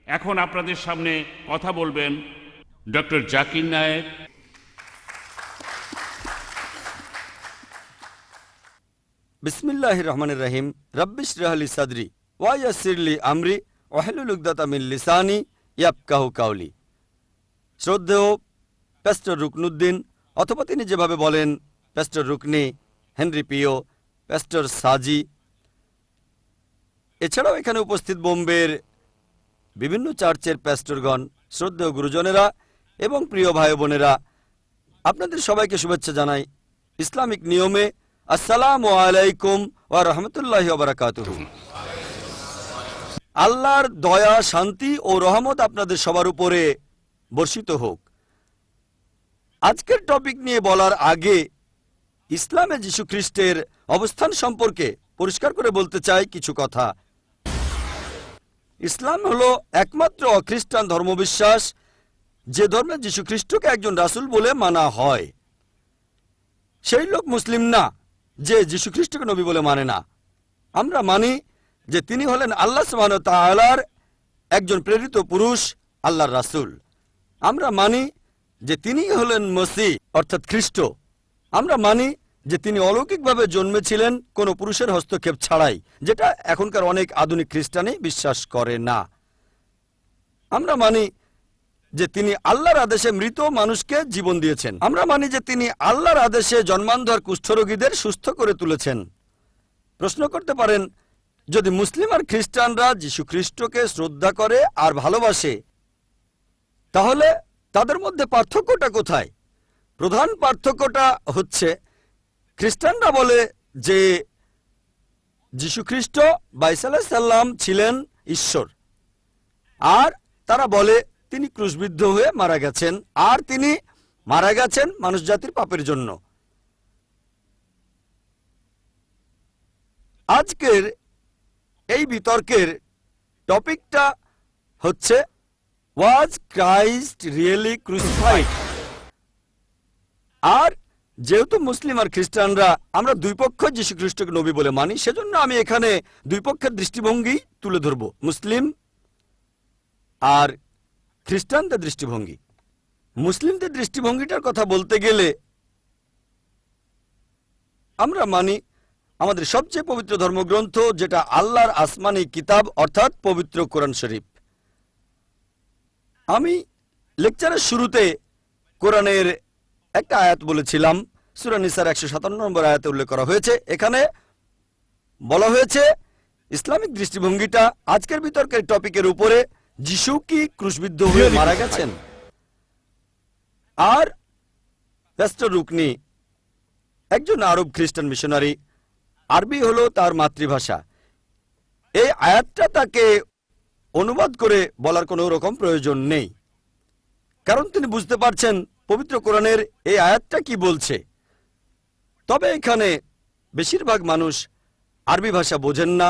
এখন আপনাদের সামনে কথা বলবেন ডক্টর জাকির নায়েক। বিসমিল্লাহির রহমানির রহিম। রব্বিশ রাহলি সাদরি ওয়া ইয়াসসিরলি আমরি ওয়াহলুল উকদাতাম মিন লিসানি ইয়াফকাহু কাওলি। শ্রদ্ধেয় প্যাস্টর রুকনুদ্দিন, অথবা তিনি যেভাবে বলেন প্যাস্টর রুকনি, হেনরি পিও, প্যাস্টর সাজি, এছাড়াও এখানে উপস্থিত বোম্বের বিভিন্ন চার্চের প্যাস্টরগণ, শ্রদ্ধেয় গুরুজনেরা এবং প্রিয় ভাই বোনেরা, আপনাদের সবাইকে শুভেচ্ছা জানাই ইসলামিক নিয়মে। আসসালামু আলাইকুম ওয়া রাহমাতুল্লাহি ওয়া বারাকাতুহু। আল্লাহর দয়া, শান্তি ও রহমত আপনাদের সবার উপরে বর্ষিত হোক। আজকের টপিক নিয়ে বলার আগে ইসলামে যীশু খ্রিস্টের অবস্থান সম্পর্কে পরিষ্কার করে বলতে চাই কিছু কথা। ইসলাম হলো একমাত্র অখ্রিস্টান ধর্মবিশ্বাস যে ধর্মে যীশু খ্রিস্টকে একজন রাসূল বলে মানা হয়। সেই লোক মুসলিম না যে যীশু খ্রিস্টকে নবী বলে মানে না। আমরা মানি যে তিনি হলেন আল্লাহ সুবহানাহু ওয়া তাআলার একজন প্রেরিত পুরুষ, আল্লাহর রাসূল। আমরা মানি যে তিনি হলেন মসিহ অর্থাৎ খ্রিস্ট। আমরা মানি যে তিনি অলৌকিকভাবে জন্মেছিলেন কোনো পুরুষের হস্তক্ষেপ ছাড়াই, যেটা এখনকার অনেক আধুনিক খ্রিস্টানই বিশ্বাস করে না। আমরা মানি যে তিনি আল্লাহর আদেশে মৃত মানুষকে জীবন দিয়েছেন। আমরা মানি যে তিনি আল্লাহর আদেশে জন্মান্ধ কুষ্ঠরোগীদের সুস্থ করে তুলেছেন। প্রশ্ন করতে পারেন, যদি মুসলিম আর খ্রিস্টানরা যীশু খ্রিস্টকে শ্রদ্ধা করে আর ভালোবাসে, তাহলে তাদের মধ্যে পার্থক্যটা কোথায়? প্রধান পার্থক্যটা হচ্ছে, খ্রিস্টানরা বলে যে যীশু খ্রিস্ট বা ঈসা আলাইহিস সালাম ছিলেন ঈশ্বর, আর তারা বলে তিনি ক্রুশবিদ্ধ হয়ে মারা গেছেন, আর তিনি মারা গেছেন মানুষ জাতির পাপের জন্য। আজকের এই বিতর্কের টপিকটা হচ্ছে, ওয়াজ ক্রাইস্ট রিয়েলি ক্রুসিফাইড? আর যেহেতু মুসলিম আর খ্রিস্টানরা আমরা দুই পক্ষ যীশু খ্রিস্টকে নবী বলে মানি, সেজন্য আমি এখানে দুই পক্ষের দৃষ্টিভঙ্গি তুলে ধরব, মুসলিম আর খ্রিস্টানদের দৃষ্টিভঙ্গি। মুসলিমদের দৃষ্টিভঙ্গিটার কথা বলতে গেলে আমরা মানি আমাদের সবচেয়ে পবিত্র ধর্মগ্রন্থ, যেটা আল্লাহর আসমানি কিতাব অর্থাৎ পবিত্র কোরআন শরীফ। আমি লেকচারের শুরুতে কোরআনের একটা আয়াত বলেছিলাম, সূরা নিসার 157 নম্বর আয়াতে উল্লেখ করা হয়েছে। এখানে বলা হয়েছে ইসলামিক দৃষ্টিভঙ্গিটা আজকের বিতর্কের টপিকের উপরে, যিশু কি ক্রুশবিদ্ধ হয়ে মারা গেছেন? আর প্যাস্টর রুকনি একজন আরব খ্রিস্টান মিশনারি, আরবি হলো তার মাতৃভাষা। এই আয়াতটা তাকে অনুবাদ করে বলার কোনো রকম প্রয়োজন নেই, কারণ তিনি বুঝতে পারছেন পবিত্র কোরআনের এই আয়াতটা কি বলছে। তবে এখানে বেশিরভাগ মানুষ আরবি ভাষা বোঝেন না,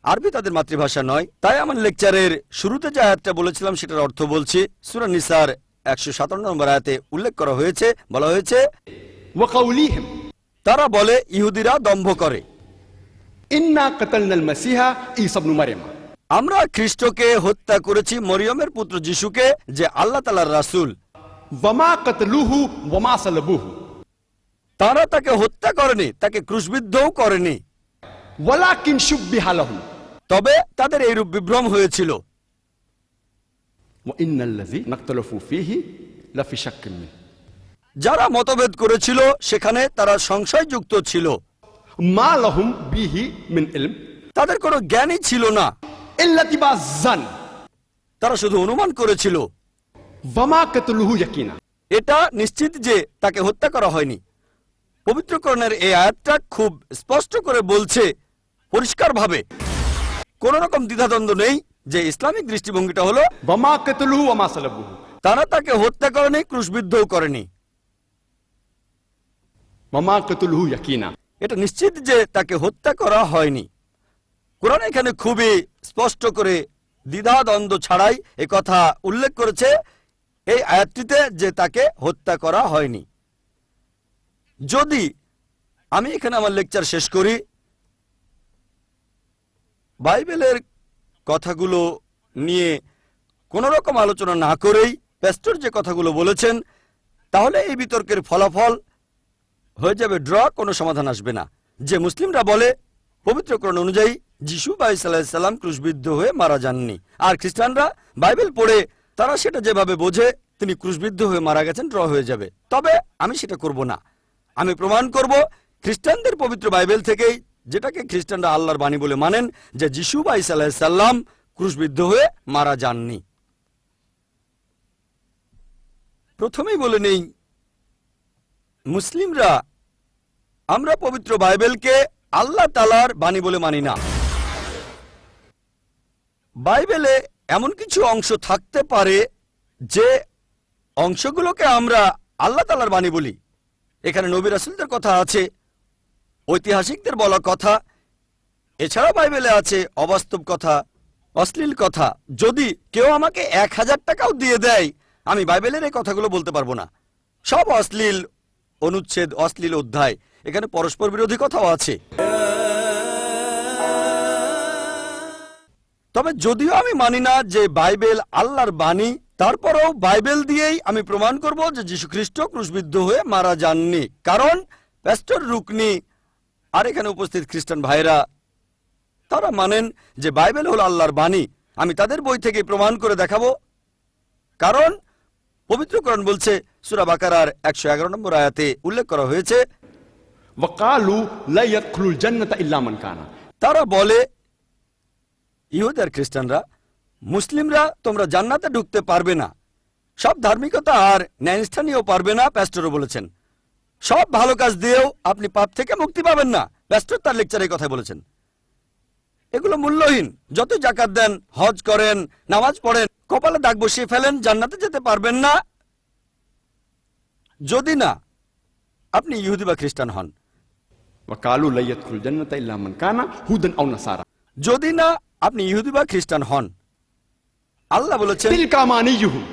আরবি তাদের মাতৃভাষা নয়। তাই আমার লেকচারের শুরুতে যে আয়াতটা বলেছিলাম সেটার অর্থ বলছি। সূরা নিসার 157 নম্বর আয়াতে উল্লেখ করা হয়েছে, বলা হয়েছে, তারা বলে ইহুদিরা দম্ভ করে, ইন্না কাতালনাল মাসিহা ঈসা ইবনে মারইয়াম, আমরা খ্রিস্টকে হত্যা করেছি, মরিয়মের পুত্র যিশুকে, যে আল্লাহ তাআলার রাসূল। ওয়ামা কাতালুহু ওয়ামা সালাবুহু, তারা তাকে হত্যা করেনি, তাকে ক্রুশবিদ্ধও করেনি, ওয়ালাকিন শুববিহা লাহুম, তবে তাদের এইরূপ বিভ্রম হয়েছিল। ওয়া ইন্নাল্লাযী নাখতালাফু ফীহি লাফি শাক্কিন মিন, যারা মতভেদ করেছিল সেখানে তারা সংশয়যুক্ত ছিল, মা লাহুম বিহি মিন ইলম, তাদের কোনো জ্ঞানই ছিল না, ইল্লা তিবাযান, তারা শুধু অনুমান করেছিল। ওয়ামা কাতালুহু ইয়াকিনা, এটা নিশ্চিত যে তাকে হত্যা করা হয়নি। পবিত্র কোরআনের এই আয়াতটা খুব স্পষ্ট করে বলছে, পরিষ্কারভাবে, কোন রকম দ্বিধাদ্বন্দ্ব নেই, যে ইসলামিক দৃষ্টিভঙ্গিটা হলো ওয়ামা কাতালুহু ওয়ামা সালাবুহু, তারা তাকে হত্যা করেনি, ক্রুশবিদ্ধও করেনি। ওয়ামা কাতালুহু ইয়াকিনা, এটা নিশ্চিত যে তাকে হত্যা করা হয়নি। কোরআন এখানে খুবই স্পষ্ট করে দ্বিধাদ্বন্দ্ব ছাড়াই কথা উল্লেখ করেছে এই আয়াতটিতে, যে তাকে হত্যা করা হয়নি। যদি আমি এখানে আমার লেকচার শেষ করি, বাইবেলের কথাগুলো নিয়ে কোন রকম আলোচনা না করেই প্যাস্টর যে কথাগুলো বলেছেন, তাহলে এই বিতর্কের ফলাফল হয়ে যাবে ড্র, কোনো সমাধান আসবে না। যে মুসলিমরা বলে পবিত্র কোরআন অনুযায়ী যিশু বাইস আলাইহিসসালাম ক্রুশবিদ্ধ হয়ে মারা যাননি, আর খ্রিস্টানরা বাইবেল পড়ে তারা সেটা যেভাবে বোঝে তিনি ক্রুশবিদ্ধ হয়ে মারা গেছেন, ড্র হয়ে যাবে। তবে আমি সেটা করব না। আমি প্রমাণ করব খ্রিস্টানদের পবিত্র বাইবেল থেকেই, যেটাকে খ্রিস্টানরা আল্লাহর বাণী বলে মানেন, যে যিশু বাইস আলাইহিসসালাম ক্রুশবিদ্ধ হয়ে মারা যাননি। প্রথমেই বলে নেই, মুসলিমরা আমরা পবিত্র বাইবেলকে আল্লাহ তাআলার বাণী বলে মানি না। বাইবেলে এমন কিছু অংশ থাকতে পারে যে অংশগুলোকে আমরা আল্লাহ তাআলার বাণী বলি। এখানে নবী রাসূলদের কথা আছে, ঐতিহাসিকদের বলা কথা, এছাড়া বাইবেলে আছে অবাস্তব কথা, অশ্লীল কথা। যদি কেউ আমাকে 1000 টাকাও দিয়ে দেয়, আমি বাইবেলের এই কথাগুলো বলতে পারবো না। সব অশ্লীল অনুচ্ছেদ, অশ্লীল অধ্যায়। এখানে পরস্পর বিরোধী কথাও আছে। তবে যদিও আমি মানি না যে বাইবেল আল্লাহর বাণী, তারপরেও বাইবেল দিয়েই আমি প্রমাণ করব যে যীশু খ্রিস্ট ক্রুশবিদ্ধ হয়ে মারা যাননি। কারণ প্যাস্টর রুকনি আর এখানে উপস্থিত খ্রিস্টান ভাইরা তারা মানেন যে বাইবেল হলো আল্লাহর বাণী। আমি তাদের বই থেকে প্রমাণ করে দেখাবো। কারণ পবিত্র কোরআন বলছে, সূরা বাকারার 111 নম্বর আয়াতে উল্লেখ করা হয়েছে, وقالوا لا يدخل الجنة إلا من كان। তারা বলে, ইহুদ আর খ্রিস্টানরা, মুসলিমরা তোমরা জান্নাতে ঢুকতে পারবে না, সব ধার্মিকতা আর ন্যায়স্থানীয় পারবে না। প্যাস্টরও বলেছেন সব ভালো কাজ দিয়েও আপনি পাপ থেকে মুক্তি পাবেন না। প্যাস্টর তার লেকচারে কথা বলেছেন। এগুলো মূল্যহীন। যত জাকাত দেন, হজ করেন, নামাজ পড়েন, কপালে দাগ বসিয়ে ফেলেন, জান্নাতে যেতে পারবেন না যদি না আপনি ইহুদি বা খ্রিস্টান হন। وقالوا لا يدخل الجنة إلا من كان هودا أو نصارى। যদি না আপনি ইহুদি বা খ্রিস্টান হন। আল্লাহ বলেছেন تلك أمانيهم।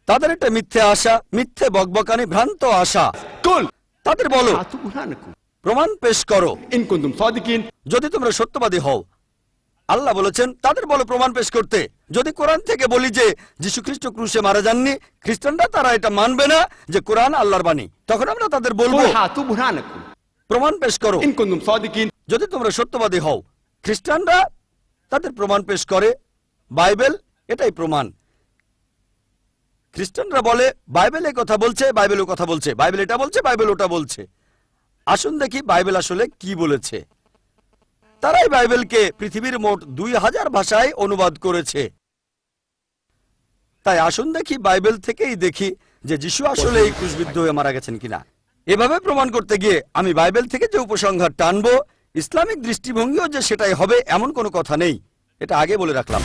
তাদের একটা মিথ্যে আশা, মিথ্যে বকবকানি, ভ্রান্ত আশা। قل তাদের বলো, هاتوا برهانكم প্রমাণ পেশ করো إن كنتم صادقين। যদি তোমরা সত্যবাদী হও। আল্লাহ বলেছেন তাদের বলো প্রমাণ পেশ করতে। যদি কোরআন থেকে বলি যে যীশু খ্রিস্ট ক্রুশে মারা যাননি, খ্রিস্টানরা তারা এটা মানবে না যে কোরআন আল্লাহর বাণী। তখন আমরা তাদের বলবো قل هاتوا برهانكم প্রমাণ পেশ করো إن كنتم صادقين। যদি তোমরা সত্যবাদী হও। খ্রিস্টানরা তাদের প্রমাণ পেশ করে, বাইবেল এটাই প্রমাণ। খ্রিস্টানরা বলে বাইবেল এই কথা বলছে, বাইবেল ও কথা বলছে, বাইবেল এটা বলছে, বাইবেল ওটা বলছে। আসুন দেখি বাইবেল আসলে কি বলেছে। তারাই বাইবেলকে পৃথিবীর মোট 2000 ভাষায় অনুবাদ করেছে। তাই আসুন দেখি বাইবেল থেকেই দেখি যে যিশু আসলে এই ক্রুশবিদ্ধ হয়ে মারা গেছেন কিনা। এভাবে প্রমাণ করতে গিয়ে আমি বাইবেল থেকে যে উপসংহার টানবো, ইসলামিক দৃষ্টিভঙ্গিও যে সেটাই হবে এমন কোনো কথা নেই। এটা আগে বলে রাখলাম।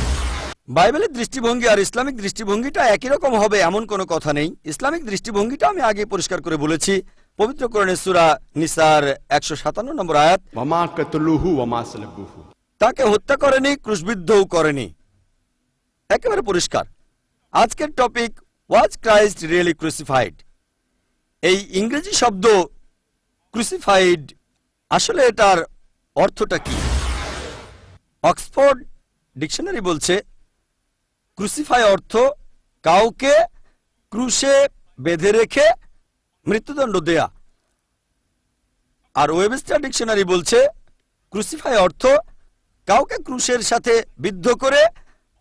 বাইবেলের দৃষ্টিভঙ্গি আর ইসলামিক দৃষ্টিভঙ্গিটা একই রকম হবে এমন কোনো কথা নেই। ইসলামিক দৃষ্টিভঙ্গিটা আমি আগে পরিষ্কার করে বলেছি। পবিত্র কোরআনের সূরা নিসার 157 নম্বর আয়াত, وما قتلوه وما صلبوه। তাকে হত্যা করেনি, ক্রুশবিদ্ধও করেনি। একেবারে পরিষ্কার। আজকের টপিক, ওয়াজ ক্রাইস্ট রিয়েলি ক্রুসিফাইড। এই ইংরেজি শব্দ ক্রুসিফাইড, আসলে এটার অর্থটা কি? অক্সফোর্ড ডিকশনারি বলছে ক্রুসিফাই অর্থ কাউকে ক্রুশে বেঁধে রেখে মৃত্যুদণ্ড দেয়া। আর ওয়েবস্টার ডিকশনারি বলছে ক্রুসিফাই অর্থ কাউকে ক্রুশের সাথে বিদ্ধ করে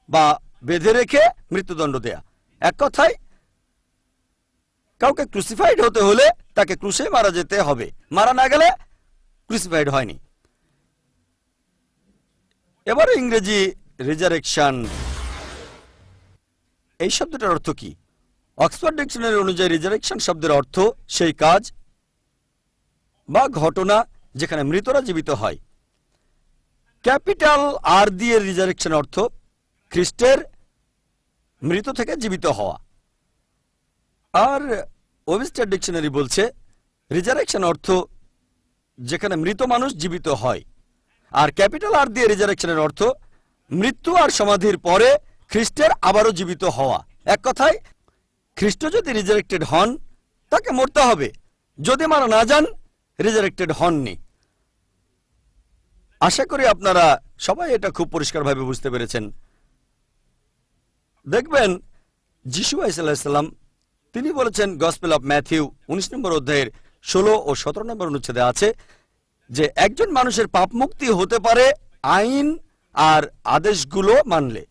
বা বেঁধে রেখে মৃত্যুদণ্ড দেয়া। এক কথায় কাউকে ক্রুসিফাইড হতে হলে তাকে ক্রুশে মারা যেতে হবে, মারা না গেলে ক্রুসিফাইড হয়নি। এবারে ইংরেজি রিজারেকশন, এই শব্দটার অর্থ কি? অক্সফোর্ড ডিকশনারি অনুযায়ী রিজারেকশন শব্দের অর্থ সেই কাজ বা ঘটনা যেখানে মৃতরা জীবিত হয়। ক্যাপিটাল আর দিয়ে রিজারেকশন অর্থ খ্রিস্টের মৃত থেকে জীবিত হওয়া। আর ওয়েবস্টার ডিকশনারি বলছে রিজারেকশন অর্থ যেখানে মৃত মানুষ জীবিত হয়। আর ক্যাপিটাল আর দিয়ে রিজারেকশনের অর্থ মৃত্যু আর সমাধির পরে খ্রিস্টের আবারও জীবিত হওয়া। এক কথায় খ্রিস্ট যদি রিজারেক্টেড হন তাকে মরতে হবে, যদি মারা না যান রিজারেক্টেড হননি। আশা করি আপনারা সবাই এটা খুব পরিষ্কারভাবে বুঝতে পেরেছেন। দেখবেন যিশু আলাইহিসসালাম তিনি বলেছেন গসপেল অফ ম্যাথিউ 19 নম্বর অধ্যায়ের 16 ও 17 নম্বর অনুচ্ছেদে আছে যে একজন মানুষের পাপ মুক্তি হতে পারে আইন আর আদেশগুলো মানলে।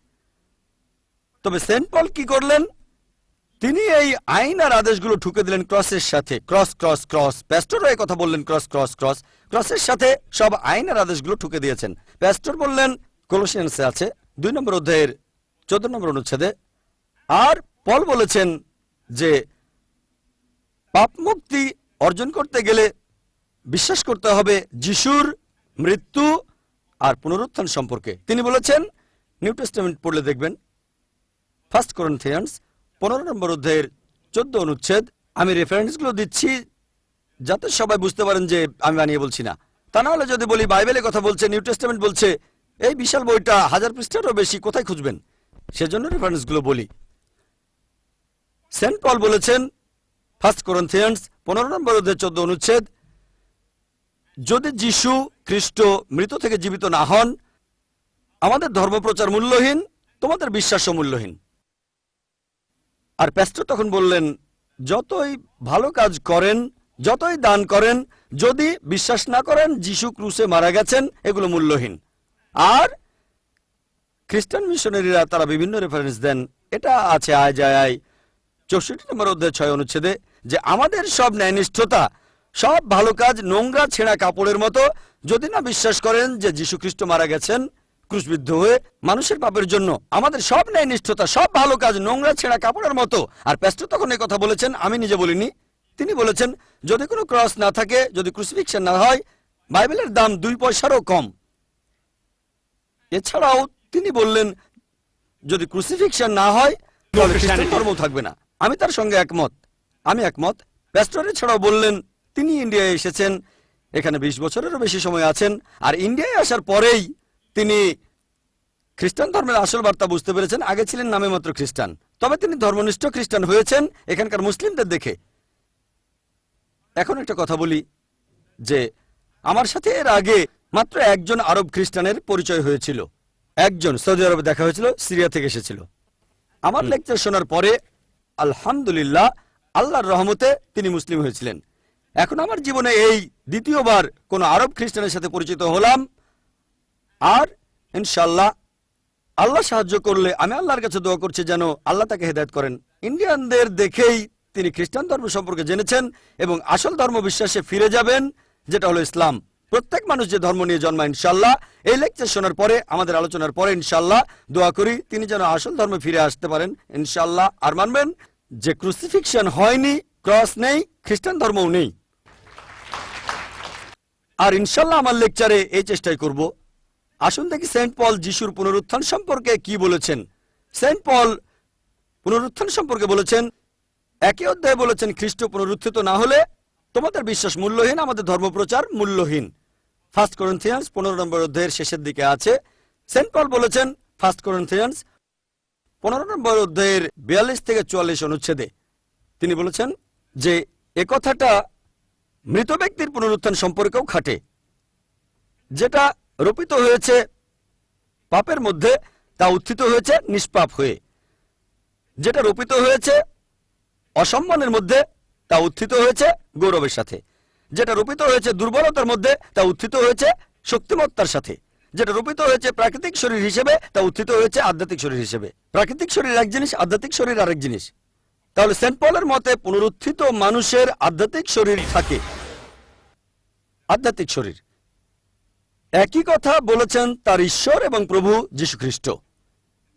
তবে সেন্ট পল কি করলেন? তিনি এই আইন আর আদেশগুলো ঠুকে দিলেন ক্রসের সাথে। ক্রস ক্রস ক্রস, প্যাস্টরও এই কথা বললেন, ক্রস ক্রস ক্রস, ক্রসের সাথে সব আইন আর আদেশগুলো ঠুকে দিয়েছেন। প্যাস্টর বললেন কলোসিয়ান্সে আছে 2 নম্বর অধ্যায়ের 14 নম্বর অনুচ্ছেদে। আর পল বলেছেন যে পাপ মুক্তি অর্জন করতে গেলে বিশ্বাস করতে হবে যিশুর মৃত্যু আর পুনরুত্থান সম্পর্কে। তিনি বলেছেন, নিউ টেস্টামেন্ট পড়লে দেখবেন 1 Corinthians 15 নম্বর অধ্যায়ের 14 অনুচ্ছেদ। আমি রেফারেন্সগুলো দিচ্ছি যাতে সবাই বুঝতে পারেন যে আমি বানিয়ে বলছি না। তা না হলে যদি বলি বাইবেলে কথা বলছে, নিউ টেস্টামেন্ট বলছে, এই বিশাল বইটা 1000 পৃষ্ঠারও বেশি, কোথায় খুঁজবেন? সেজন্য রেফারেন্সগুলো বলি। সেন্ট পল বলেছেন 1 Corinthians 15 নম্বর অধ্যায়ের 14 অনুচ্ছেদ, যদি যিশু খ্রিস্ট মৃত থেকে জীবিত না হন, আমাদের ধর্মপ্রচার মূল্যহীন, তোমাদের বিশ্বাসও মূল্যহীন। আর প্যাস্টর তখন বললেন, যতই ভালো কাজ করেন, যতই দান করেন, যদি বিশ্বাস না করেন যিশু ক্রুশে মারা গেছেন, এগুলো মূল্যহীন। আর খ্রিস্টান মিশনারিরা তারা বিভিন্ন রেফারেন্স দেন। এটা আছে আয়জায় 64 নম্বর অধ্যায় 6 অনুচ্ছেদে যে আমাদের সব ন্যায়নিষ্ঠতা, সব ভালো কাজ নোংরা ছেঁড়া কাপড়ের মতো, যদি না বিশ্বাস করেন যে যীশু খ্রিস্ট মারা গেছেন ক্রুশবিদ্ধ হয়ে মানুষের পাপের জন্য, আমাদের সব ন্যায়নিষ্ঠতা, সব ভালো কাজ নোংরা ছেঁড়া কাপড়ের মতো। আর প্যাস্টর তখন এই কথা বলেছেন, আমি নিজে বলিনি, তিনি বলেছেন যদি কোনো ক্রস না থাকে, যদি ক্রুসিফিকশন না হয়, বাইবেলের দাম 2 পয়সারও কম। এছাড়াও তিনি বললেন যদি ক্রুসিফিকশন না হয় তাহলে খ্রিস্টান ধর্ম থাকবে না। আমি তার সঙ্গে একমত, আমি একমত। প্যাস্টর এছাড়াও বললেন তিনি ইন্ডিয়ায় এসেছেন, এখানে 20 বছরেরও বেশি সময় আছেন, আর ইন্ডিয়ায় আসার পরেই তিনি খ্রিস্টান ধর্মের আসল বার্তা বুঝতে পেরেছেন। আগে ছিলেন নামে মাত্র খ্রিস্টান, তবে তিনি ধর্মনিষ্ঠ খ্রিস্টান হয়েছেন এখানকার মুসলিমদের দেখে। এখন একটা কথা বলি যে আমার সাথে এর আগে মাত্র একজন আরব খ্রিস্টানের পরিচয় হয়েছিল। একজন সৌদি আরবে দেখা হয়েছিল, সিরিয়া থেকে এসেছিল। আমার লেকচার শোনার পরে আলহামদুলিল্লাহ আল্লাহর রহমতে তিনি মুসলিম হয়েছিলেন। এখন আমার জীবনে এই দ্বিতীয়বার কোন আরব খ্রিস্টানের সাথে পরিচিত হলাম, আর ইনশাল্লাহ আল্লাহ সাহায্য করলে আমি আল্লাহর কাছে দোয়া করছি যেন আল্লাহ তাকে হেদায়েত করেন। ইন্ডিয়ানদের দেখেই তিনি খ্রিস্টান ধর্ম সম্পর্কে জেনেছেন এবং আসল ধর্ম বিশ্বাসে ফিরে যাবেন, যেটা হলো ইসলাম। প্রত্যেক মানুষ যে ধর্ম নিয়ে জন্মায়, ইনশাল্লাহ এই লেকচার শোনার পরে, আমাদের আলোচনার পরে ইনশাল্লাহ দোয়া করি তিনি যেন আসল ধর্মে ফিরে আসতে পারেন ইনশাল্লাহ। আর মানবেন যে ক্রুসিফিকশন হয়নি, ক্রস নেই, খ্রিস্টান ধর্মও নেই। আর ইনশাল্লাহ আমার লেকচারে এই চেষ্টাই করব। আসুন দেখি সেন্ট পল যিশুর পুনরুত্থান সম্পর্কে কি বলেছেন। সেন্ট পল পুনরুত্থান সম্পর্কে বলেছেন, 1 অধ্যায়ে বলেছেন খ্রিস্ট পুনরুত্থিত না হলে তোমাদের বিশ্বাস মূল্যহীন, আমাদের ধর্মপ্রচার মূল্যহীন। 1 Corinthians 15 নম্বর অধ্যায়ের শেষের দিকে আছে। সেন্ট পল বলেছেন 1 Corinthians 15 নম্বর অধ্যায়ের 42 থেকে 44 অনুচ্ছেদে তিনি বলেছেন যে একথাটা মৃত ব্যক্তির পুনরুত্থান সম্পর্কেও খাটে। যেটা রোপিত হয়েছে পাপের মধ্যে তা উত্থিত হয়েছে নিষ্পাপ হয়ে, যেটা রোপিত হয়েছে অসম্মানের মধ্যে তা উত্থিত হয়েছে গৌরবের সাথে, যেটা রোপিত হয়েছে দুর্বলতার মধ্যে তা উত্থিত হয়েছে শক্তিমত্তার সাথে, যেটা রোপিত হয়েছে প্রাকৃতিক শরীর হিসেবে তা উত্থিত হয়েছে আধ্যাত্মিক শরীর হিসেবে। প্রাকৃতিক শরীর এক জিনিস, আধ্যাত্মিক শরীর আরেক জিনিস। তাহলে সেন্ট পলের মতে পুনরুত্থিত মানুষের আধ্যাত্মিক শরীর থাকে, আধ্যাত্মিক শরীর। একই কথা বলেছেন তার ঈশ্বর এবং প্রভু যীশু খ্রিস্ট।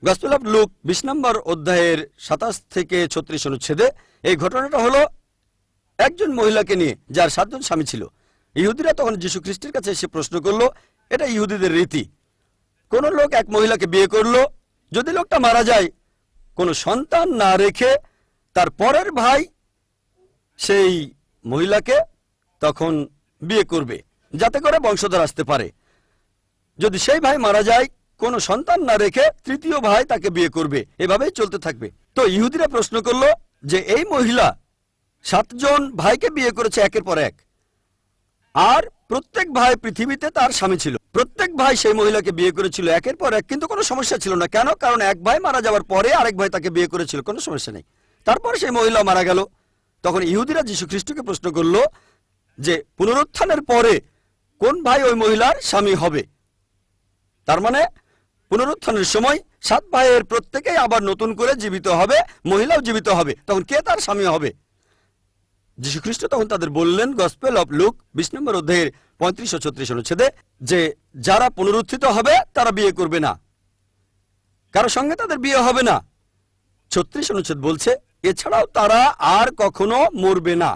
গসপেল অফ লুক 20 নম্বর অধ্যায়ের 27 থেকে 36 অনুচ্ছেদে এই ঘটনাটা হলো একজন মহিলাকে নিয়ে যার 7 জন স্বামী ছিল। ইহুদিরা তখন যীশু খ্রিস্টের কাছে এসে প্রশ্ন করলো, এটা ইহুদিদের রীতি, কোন লোক এক মহিলাকে বিয়ে করলো, যদি লোকটা মারা যায় কোনো সন্তান না রেখে তার পরের ভাই সেই মহিলাকে তখন বিয়ে করবে যাতে করে বংশধর আসতে পারে। যদি সেই ভাই মারা যায় কোনো সন্তান না রেখে তৃতীয় ভাই তাকে বিয়ে করবে, এভাবেই চলতে থাকবে। তো ইহুদিরা প্রশ্ন করলো যে এই মহিলা 7 জন ভাইকে বিয়ে করেছে একের পর এক, আর প্রত্যেক ভাই পৃথিবীতে তার স্বামী ছিল, প্রত্যেক ভাই সেই মহিলাকে বিয়ে করেছিল একের পর এক, কিন্তু কোনো সমস্যা ছিল না। কেন? কারণ এক ভাই মারা যাওয়ার পরে আরেক ভাই তাকে বিয়ে করেছিল, কোনো সমস্যা নেই। তারপর সেই মহিলা মারা গেল। তখন ইহুদিরা যীশু খ্রিস্টকে প্রশ্ন করল যে পুনরুত্থানের পরে কোন ভাই ওই মহিলার স্বামী হবে। তার মানে পুনরুত্থানের সময় 7 ভাইয়ের প্রত্যেকেই আবার নতুন করে জীবিত হবে, মহিলাও জীবিত হবে, তখন কে তার স্বামী হবে? যীশু খ্রিস্ট তখন তাদের বললেন, গসপেল অফ লুক 20 নম্বর অধ্যায়ের 35 ও 36 অনুচ্ছেদে, যে যারা পুনরুত্থিত হবে তারা বিয়ে করবে না, কারো সঙ্গে তাদের বিয়ে হবে না। 36 অনুচ্ছেদ বলছে, এছাড়াও তারা আর কখনো মরবে না,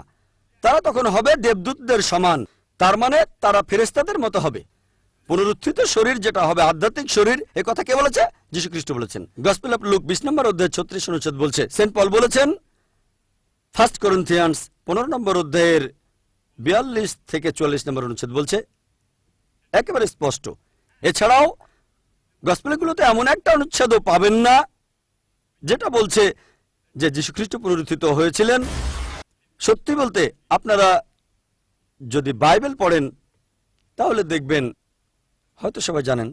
তারা তখন হবে দেবদূতদের সমান। তার মানে তারা ফেরেশতাদের মতো হবে। পুনরুত্থিত শরীর যেটা হবে আধ্যাত্মিক শরীর, এ কথা কে বলেছে? যীশু খ্রিস্ট বলেছেন। গসপেল অফ লুক 20 নম্বর অধ্যায় 36 অনুচ্ছেদ বলছে, সেন্ট পল বলেছেন 1 করিন্থিয়ান্স 15 নম্বর অধ্যায়ের 42 থেকে 44 নম্বর অনুচ্ছেদ বলছে একেবারে স্পষ্ট। এছাড়াও গসপেলগুলোতে এমন একটা অনুচ্ছেদও পাবেন না যেটা বলছে যে যীশু খ্রিস্ট পুনরুত্থিত হয়েছিলেন। সত্যি বলতে আপনারা যদি বাইবেল পড়েন তাহলে দেখবেন, হয়তো সবাই জানেন,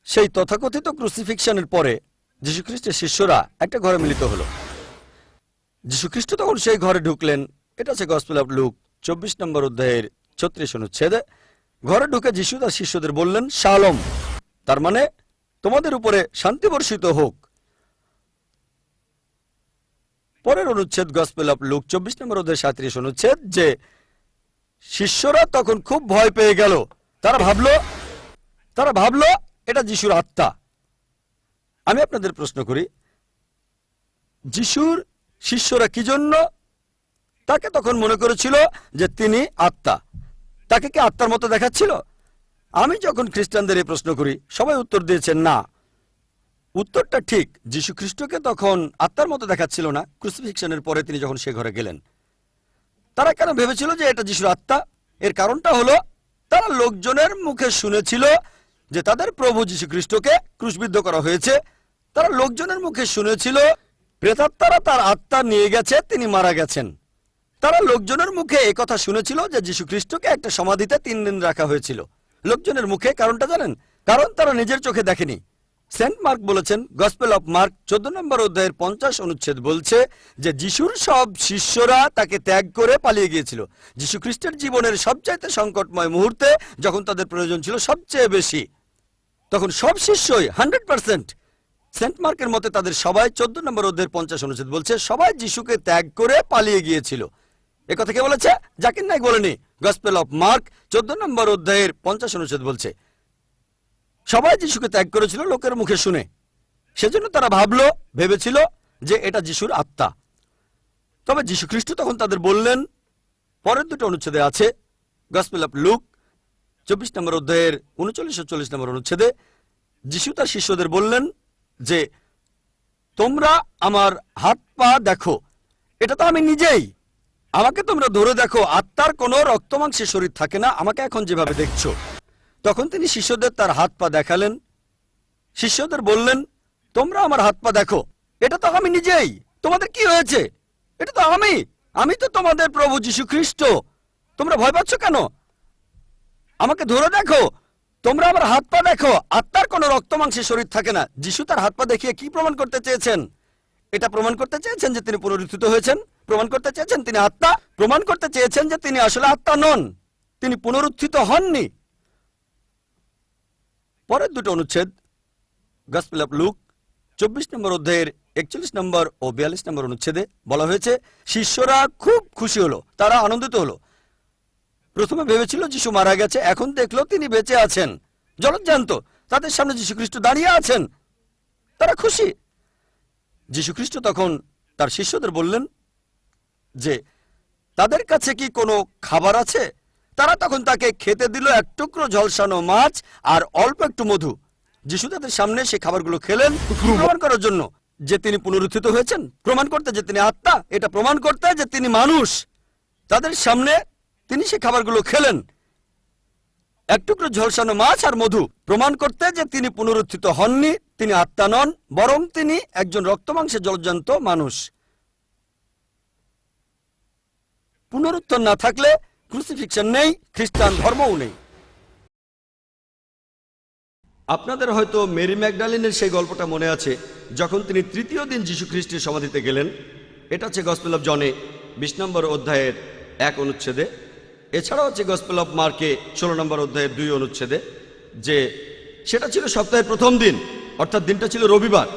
সেই তথাকথিত ক্রুসিফিকশনের পরে যীশু খ্রিস্টের শিষ্যরা একটা ঘরে মিলিত হলো। যীশু খ্রিস্ট তখন সেই ঘরে ঢুকলেন। এটা আছে গসপেল অফ লুক 24 নম্বর অধ্যায়ের 36 অনুচ্ছেদে। ঘরে ঢুকে যীশু তার শিষ্যদের বললেন, শালোম, তার মানে তোমাদের উপরে শান্তি বর্ষিত হোক। পরের অনুচ্ছেদ গসপেল অফ লুক 24 নম্বর অধ্যায়ের 37 অনুচ্ছেদ, যে শিষ্যরা তখন খুব ভয় পেয়ে গেল। তারা ভাবলো এটা যিশুর আত্মা। আমি আপনাদের প্রশ্ন করি, যিশুর শিষ্যরা কি জন্য তাকে তখন মনে করেছিল যে তিনি আত্মা? তাকে কি আত্মার মতো দেখাচ্ছিল? আমি যখন খ্রিস্টানদের এই প্রশ্ন করি, সবাই উত্তর দিয়েছেন না। উত্তরটা ঠিক, যীশু খ্রিস্টকে তখন আত্মার মতো দেখাচ্ছিল না। ক্রুসিফিকশনের পরে তিনি যখন সে ঘরে গেলেন, তারা কেন ভেবেছিল যে এটা যিশুর আত্মা? এর কারণটা হলো তারা লোকজনের মুখে শুনেছিল যে তাদের প্রভু যীশু খ্রিস্টকে ক্রুশবিদ্ধ করা হয়েছে। তারা লোকজনের মুখে শুনেছিল প্রেতাত্মারা তার আত্মা নিয়ে গেছে, তিনি মারা গেছেন। তারা লোকজনের মুখে একথা শুনেছিল যে যীশু খ্রিস্টকে একটা সমাধিতে 3 দিন রাখা হয়েছিল। লোকজনের মুখে। কারণটা জানেন? কারণ তারা নিজের চোখে দেখেনি। সেন্ট মার্ক বলেছেন, গসপেল অফ মার্ক 14 নম্বর অধ্যায়ের 50 অনুচ্ছেদ বলছে যে যিশুর সব শিষ্যরা তাকে ত্যাগ করে পালিয়ে গিয়েছিল। যীশু খ্রিস্টের জীবনের সবচাইতে সংকটময় মুহূর্তে, যখন তাদের প্রয়োজন ছিল সবচেয়ে বেশি, তখন সব শিষ্যই 100%, সেন্ট মার্কের মতে তাদের সবাই 14 নম্বর অধ্যায়ের 50 অনুচ্ছেদ বলছে, সবাই যিশুকে ত্যাগ করে পালিয়ে গিয়েছিল। একথা কে বলেছে? জাকির নায়েক বলেনি। গসপেল অফ মার্ক 14 নম্বর অধ্যায়ের 50 অনুচ্ছেদ বলছে সবাই যিশুকে ত্যাগ করেছিল লোকের মুখে শুনে। সেজন্য তারা ভেবেছিল যে এটা যিশুর আত্মা। তবে যীশু খ্রিস্ট তখন তাদের বললেন, পরের দুটো অনুচ্ছেদে আছে, গসপেল অফ লুক 24 নম্বর অধ্যায়ের 39 ও 40 নম্বর অনুচ্ছেদে, যিশু তার শিষ্যদের বললেন যে তোমরা আমার হাত পা দেখো, এটা তো আমি নিজেই, আমাকে তোমরা ধরে দেখো। আত্মার কোনো রক্তমাংসের শরীর থাকে না, আমাকে এখন যেভাবে দেখছো। তখন তিনি শিষ্যদের তার হাত পা দেখালেন। শিষ্যদের বললেন, তোমরা আমার হাত পা দেখো, এটা তো আমি নিজেই, তোমাদের কি হয়েছে? এটা তো আমি তো তোমাদের প্রভু যীশু খ্রিস্ট, তোমরা ভয় পাচ্ছ কেন? আমাকে ধরে দেখো, তোমরা আমার হাত পা দেখো। আত্মার কোনো রক্তমাংসের শরীর থাকে না। যিশু তার হাত পা দেখিয়ে কি প্রমাণ করতে চেয়েছেন? এটা প্রমাণ করতে চেয়েছেন যে তিনি পুনরুত্থিত হয়েছেন, প্রমাণ করতে চেয়েছেন তিনি আত্মা, প্রমাণ করতে চেয়েছেন যে তিনি আসলে আত্মা নন, তিনি পুনরুত্থিত হননি। পরের দুটো অনুচ্ছেদ গসপেল অফ লুক 24 নম্বর অধ্যায়ের 41 নম্বর ও 42 নম্বর অনুচ্ছেদে বলা হয়েছে, শিষ্যরা খুব খুশি হলো, তারা আনন্দিত হলো। প্রথমে ভেবেছিল যিশু মারা গেছে, এখন দেখলো তিনি বেঁচে আছেন, জলজ্জান্ত, তাদের সামনে যীশু খ্রিস্ট দাঁড়িয়ে আছেন, তারা খুশি। যীশু খ্রিস্ট তখন তার শিষ্যদের বললেন যে তাদের কাছে কি কোনো খাবার আছে? তারা তখন তাকে খেতে দিল 1 টুকরো ঝলসানো মাছ আর অল্প একটু মধু। যিশু তাদের সামনে সেই খাবারগুলো খেলেন, প্রমাণ করার জন্য যে তিনি পুনরুত্থিত হয়েছেন, প্রমাণ করতে যে তিনি আত্মা, এটা প্রমাণ করতে যে তিনি মানুষ। তাদের সামনে তিনি সেই খাবারগুলো খেলেন, 1 টুকরো ঝলসানো মাছ আর মধু, প্রমাণ করতে যে তিনি পুনরুত্থিত হননি, তিনি আত্মা নন, বরং তিনি একজন রক্তমাংসে জলজান্ত মানুষ। পুনরুত্থান না থাকলে ক্রুসিফিকশন নেই, খ্রিস্টান ধর্মও নেই। আপনাদের হয়তো মেরি ম্যাগডালিনের সেই গল্পটা মনে আছে, যখন তিনি তৃতীয় দিন যীশু খ্রিস্টের সমাধিতে গেলেন। এটা হচ্ছে গসপেল অফ জনে 20 নম্বর অধ্যায়ের 1 অনুচ্ছেদে। এছাড়াও হচ্ছে গসপেল অফ মার্কে 16 নম্বর অধ্যায়ের 2 অনুচ্ছেদে, যে সেটা ছিল সপ্তাহের প্রথম দিন, অর্থাৎ দিনটা ছিল রবিবার।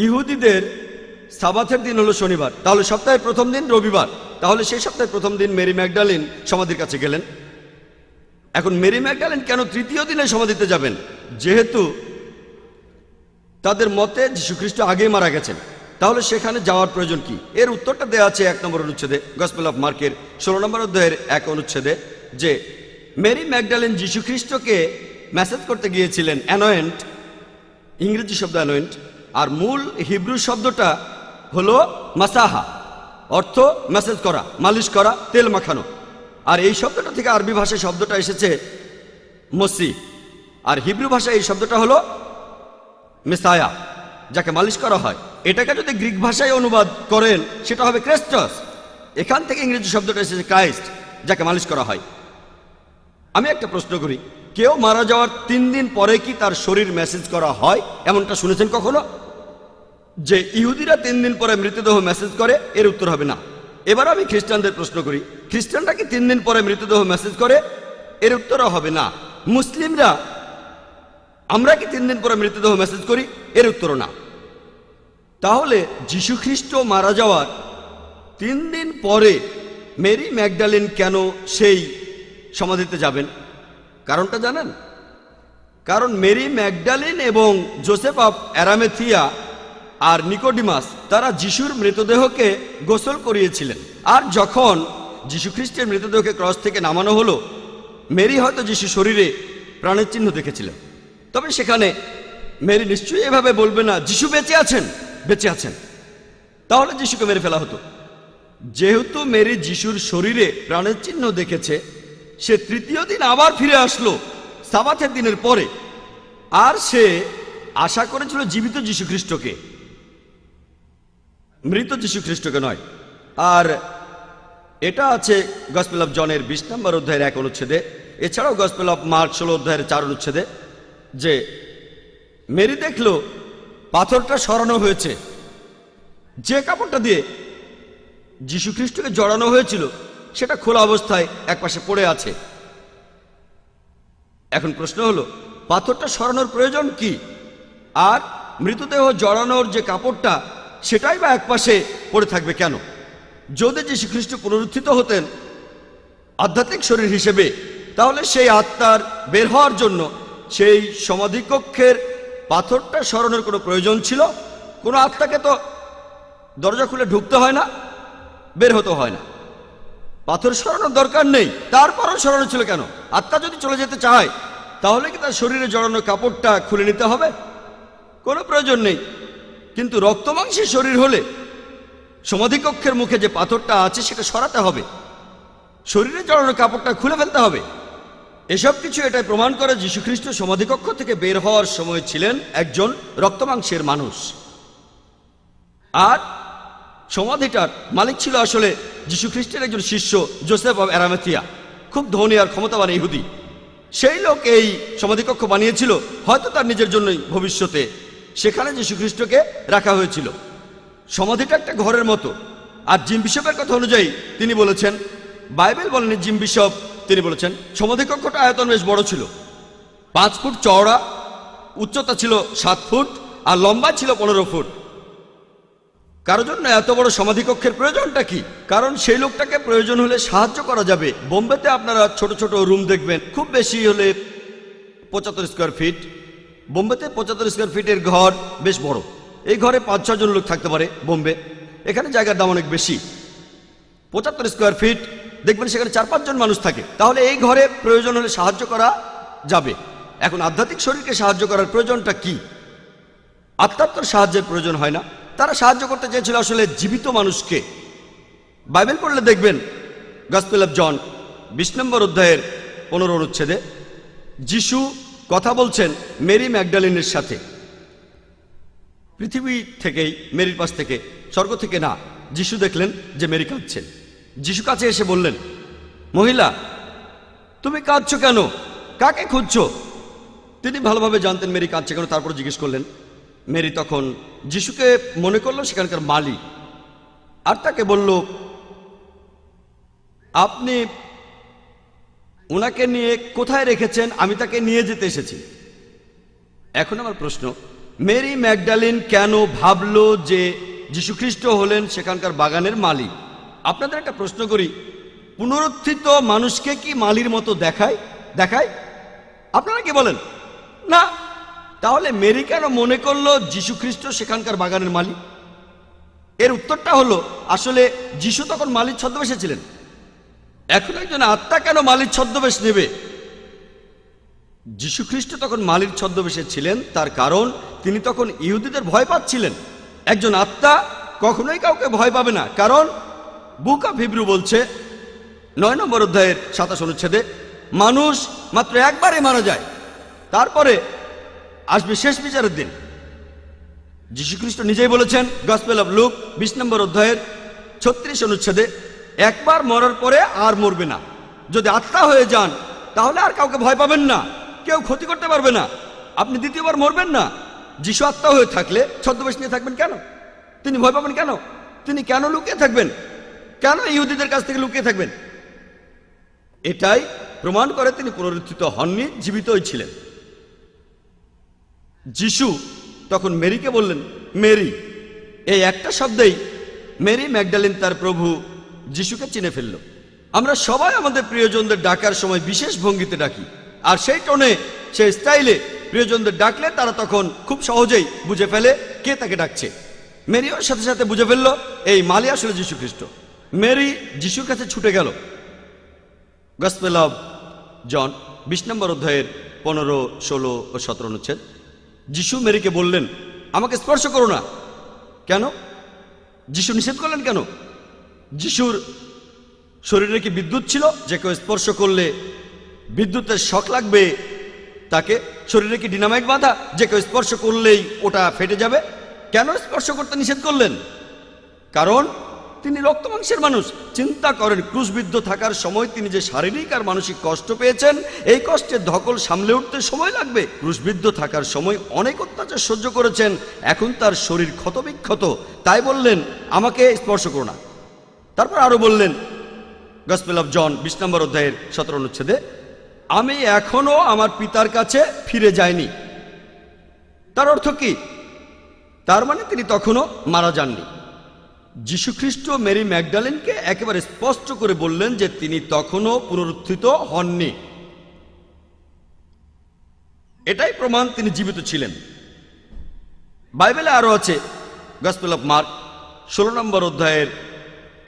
ইহুদিদের সাবাথের দিন হলো শনিবার, তাহলে সপ্তাহের প্রথম দিন রবিবার। তাহলে সেই সপ্তাহের প্রথম দিন মেরি ম্যাগডালিন সমাধির কাছে গেলেন। এখন মেরি ম্যাগডালিন কেন তৃতীয় দিনে সমাধিতে যাবেন? যেহেতু তাদের মতে যীশুখ্রিস্ট আগেই মারা গেছেন, তাহলে সেখানে যাওয়ার প্রয়োজন কি? এর উত্তরটা দেওয়া আছে 1 নম্বর অনুচ্ছেদে, গসপেল অফ মার্কের 16 নম্বর অধ্যায়ের 1 অনুচ্ছেদে, যে মেরি ম্যাগডালিন যীশুখ্রিস্টকে মেসেজ করতে গিয়েছিলেন। অ্যানয়েন্ট, ইংরেজি শব্দ অ্যানয়েন্ট, আর মূল হিব্রু শব্দটা হলো মাসাহা, অর্থ মেসেজ করা, মালিশ করা, তেল মাখানো। আর এই শব্দটা থেকে আরবি ভাষায় শব্দটা এসেছে মসি, আর হিব্রু ভাষায় এই শব্দটা হলো মেসায়া, যাকে মালিশ করা হয়। এটাকে যদি গ্রিক ভাষায় অনুবাদ করেন সেটা হবে ক্রেস্টস। এখান থেকে ইংরেজি শব্দটা এসেছে ক্রাইস্ট, যাকে মালিশ করা হয়। আমি একটা প্রশ্ন করি, কেউ মারা যাওয়ার 3 দিন পরে কি তার শরীর মেসেজ করা হয়? এমনটা শুনেছেন কখনো? যে ইহুদিরা 3 দিন পরে মৃতদেহ মেসেজ করে? এর উত্তর হবে না। এবার আমি খ্রিস্টানদের প্রশ্ন করি, খ্রিস্টানরা কি 3 দিন পরে মৃতদেহ মেসেজ করে? এর উত্তরও হবে না। মুসলিমরা, আমরা কি 3 দিন পরে মৃতদেহ মেসেজ করি? এর উত্তরও না। তাহলে যীশু খ্রিস্ট মারা যাওয়ার 3 দিন পরে মেরি ম্যাগডালিন কেন সেই সমাধিতে যাবেন? কারণটা জানেন? কারণ মেরি ম্যাগডালিন এবং জোসেফ অফ অ্যারামেথিয়া আর নিকোডিমাস তারা যিশুর মৃতদেহকে গোসল করিয়েছিলেন। আর যখন যীশু খ্রিস্টের মৃতদেহকে ক্রস থেকে নামানো হলো, মেরি হয়তো যিশু শরীরে প্রাণের চিহ্ন দেখেছিলেন। তবে সেখানে মেরি নিশ্চয়ই এভাবে বলবে না যিশু বেঁচে আছেন, বেঁচে আছেন, তাহলে যিশুকে মেরে ফেলা হতো। যেহেতু মেরি যিশুর শরীরে প্রাণের চিহ্ন দেখেছে, সে তৃতীয় দিন আবার ফিরে আসলো সাবাথের দিনের পরে, আর সে আশা করেছিল জীবিত যীশু খ্রিস্টকে, মৃত যীশু খ্রিস্টকে নয়। আর এটা আছে গসপেল অফ জনের 20 নম্বর অধ্যায়ের 1 অনুচ্ছেদে। এছাড়াও গসপেল অফ মার্ক 16 অধ্যায়ের 4 অনুচ্ছেদে, যে মেরি দেখলো পাথরটা সরানো হয়েছে। যে কাপড়টা দিয়ে যীশু খ্রিস্টকে জড়ানো হয়েছিল সেটা খোলা অবস্থায় একপাশে পড়ে আছে। এখন প্রশ্ন হলো, পাথরটা সরানোর প্রয়োজন কি? আর মৃতদেহ জড়ানোর যে কাপড়টা সেটাই বা একপাশে পড়ে থাকবে কেন? যদি যীশু খ্রিস্ট পুনরুত্থিত হতেন আধ্যাত্মিক শরীর হিসেবে, তাহলে সেই আত্মার বের হওয়ার জন্য সেই সমাধিকক্ষের পাথরটা সরানোর কোনো প্রয়োজন ছিল? কোনো আত্মাকে তো দরজা খুলে ঢুকতে হয় না, বের হতে হয় না, পাথর সরানোর দরকার নেই। তারপরও সরানো ছিল কেন? আত্মা যদি চলে যেতে চায় তাহলে কি তার শরীরে জড়ানো কাপড়টা খুলে নিতে হবে? কোনো প্রয়োজন নেই। কিন্তু রক্তমাংসের শরীর হলে সমাধিকক্ষের মুখে যে পাথরটা আছে সেটা সরাতে হবে, শরীরে জড়ানো কাপড়টা খুলে ফেলতে হবে। এসব কিছু এটাই প্রমাণ করে যীশু খ্রিস্ট সমাধিকক্ষ থেকে বের হওয়ার সময় ছিলেন একজন রক্তমাংসের মানুষ। আর সমাধিটার মালিক ছিল আসলে যীশু খ্রিস্টের একজন শিষ্য, জোসেফ অব অ্যারামেথিয়া, খুব ধনী আর ক্ষমতাবান ইহুদি। সেই লোক এই সমাধিকক্ষ বানিয়েছিল হয়তো তার নিজের জন্যই। ভবিষ্যতে সেখানে যীশু খ্রিস্টকে রাখা হয়েছিল। সমাধিটা একটা ঘরের মতো। আর জিম বিশপের কথা অনুযায়ী তিনি বলেছেন, বাইবেল বলেনি, জিম বিশপ তিনি বলেছেন সমাধিকক্ষটা আয়তন বেশ বড় ছিল। 5 ফুট চওড়া, উচ্চতা ছিল 7 ফুট, আর লম্বা ছিল 15 ফুট। কারোর জন্য এত বড় সমাধিকক্ষের প্রয়োজনটা কি? কারণ সেই লোকটাকে প্রয়োজন হলে সাহায্য করা যাবে। বোম্বেতে আপনারা ছোট ছোট রুম দেখবেন, খুব বেশি হলে 75 স্কোয়ার ফিট। বোম্বেতে 75 স্কোয়ার ফিটের ঘর বেশ বড়। এই ঘরে 5-6 জন লোক থাকতে পারে বোম্বে। এখানে জায়গার দাম অনেক বেশি। 75 স্কোয়ার ফিট দেখবেন সেখানে 4-5 জন মানুষ থাকে। তাহলে এই ঘরে প্রয়োজন হলে সাহায্য করা যাবে। এখন আধ্যাত্মিক শরীরকে সাহায্য করার প্রয়োজনটা কি? আত্মাত্মর সাহায্যের প্রয়োজন হয় না। তারা সাহায্য করতে চেয়েছিল আসলে জীবিত মানুষকে। বাইবেল পড়লে দেখবেন গসপেল অফ জন 20 নম্বর অধ্যায়ের 15 অনুচ্ছেদে যিশু কথা বলছেন মেরি ম্যাগডালিনের সাথে। পৃথিবী থেকেই, মেরির পাশ থেকে, স্বর্গ থেকে না। যিশু দেখলেন যে মেরি কাঁদছেন। যিশু কাছে এসে বললেন, মহিলা, তুমি কাঁদছো কেন? কাকে খুঁজছো? তিনি ভালোভাবে জানতেন মেরি কাঁদছে কেন, তারপর জিজ্ঞেস করলেন। মেরি তখন যিশুকে মনে করলো সেখানকার মালি, আর তাকে বলল, আপনি ওনাকে নিয়ে কোথায় রেখেছেন? আমি তাকে নিয়ে যেতে এসেছি। এখন আমার প্রশ্ন, মেরি ম্যাগডালিন কেন ভাবলো যে যীশুখ্রিস্ট হলেন সেখানকার বাগানের মালি? আপনাদের একটা প্রশ্ন করি, পুনরুত্থিত মানুষকে কি মালির মতো দেখায়? আপনারা কি বলেন? না। তাহলে মেরি কেন মনে করলো যীশুখ্রিস্ট সেখানকার বাগানের মালি? এর উত্তরটা হলো, আসলে যীশু তখন মালির ছদ্মবেশে ছিলেন। এখন একজন আত্মা কেন মালির ছদ্মবেশ নেবে? যীশুখ্রিস্ট তখন মালির ছদ্মবেশে ছিলেন, তার কারণ তিনি তখন ইহুদিদের ভয় পাচ্ছিলেন। একজন আত্মা কখনোই কাউকে ভয় পাবে না, কারণ বুক অফ হিব্রু বলছে 9 নম্বর অধ্যায়ের 27 অনুচ্ছেদে, মানুষ মাত্র একবারই মারা যায়, তারপরে আসবে শেষ বিচারের দিন। যীশুখ্রিস্ট নিজেই বলেছেন গসপেল অফ লুক 20 নম্বর অধ্যায়ের 36 অনুচ্ছেদে, একবার মরার পরে আর মরবে না। যদি আত্মা হয়ে যান তাহলে আর কাউকে ভয় পাবেন না, কেউ ক্ষতি করতে পারবে না, আপনি দ্বিতীয়বার মরবেন না। যিশু আত্মা হয়ে থাকলে ছদ্মবেশ নিয়ে থাকবেন কেন? তিনি ভয় পাবেন কেন? তিনি কেন লুকিয়ে থাকবেন? কেন ইহুদিদের কাছ থেকে লুকিয়ে থাকবেন? এটাই প্রমাণ করে তিনি পুনরুত্থিত হননি, জীবিতই ছিলেন। যিশু তখন মেরিকে বললেন, মেরি। এই একটা শব্দেই মেরি ম্যাগডালিন তার প্রভু যিশুকে চিনে ফেলল। আমরা সবাই আমাদের প্রিয়জনদের ডাকার সময় বিশেষ ভঙ্গিতে ডাকি, আর সেই টোনে, সেই স্টাইলে প্রিয়জনদের ডাকলে তারা তখন খুব সহজেই বুঝে ফেলে কে তাকে ডাকছে। মেরিও সাথে সাথে বুঝে ফেলল এই মালি আসলে যীশুখ্রিস্ট। মেরি যিশুর কাছে ছুটে গেল। গসপেল অব জন 20 নম্বর অধ্যায়ের 15, 16 ও 17 অনুচ্ছেদ। যিশু মেরিকে বললেন, আমাকে স্পর্শ করো না। কেন? যিশু নিষেধ করলেন কেন? যিশুর শরীরে কি বিদ্যুৎ ছিল? যে কেউ স্পর্শ করলে বিদ্যুতের শক লাগবে তাকে? শরীরে কি ডিনামাইট বাঁধা? যে কেউ স্পর্শ করলেই ওটা ফেটে যাবে? কেন স্পর্শ করতে নিষেধ করলেন? কারণ তিনি রক্ত মাংসের মানুষ। চিন্তা করেন, ক্রুশবিদ্ধ থাকার সময় তিনি যে শারীরিক আর মানসিক কষ্ট পেয়েছেন, এই কষ্টের ধকল সামলে উঠতে সময় লাগবে। ক্রুশবিদ্ধ থাকার সময় অনেক অত্যাচার সহ্য করেছেন, এখন তার শরীর ক্ষতবিক্ষত, তাই বললেন আমাকে স্পর্শ করো না। তারপর আরো বললেন, গসপেল অফ জন 20 নম্বর অধ্যায়ের 17 অনুচ্ছেদে, আমি এখনো আমার পিতার কাছে ফিরে যাইনি। তার অর্থ কি? তার মানে তিনি তখনও মারা যাননি। যীশুখ্রিস্ট মেরি ম্যাগডালিনকে একেবারে স্পষ্ট করে বললেন যে তিনি তখনও পুনরুত্থিত হননি। এটাই প্রমাণ তিনি জীবিত ছিলেন। বাইবেলে আরো আছে, গসপেল অফ মার্ক 16 নম্বর অধ্যায়ের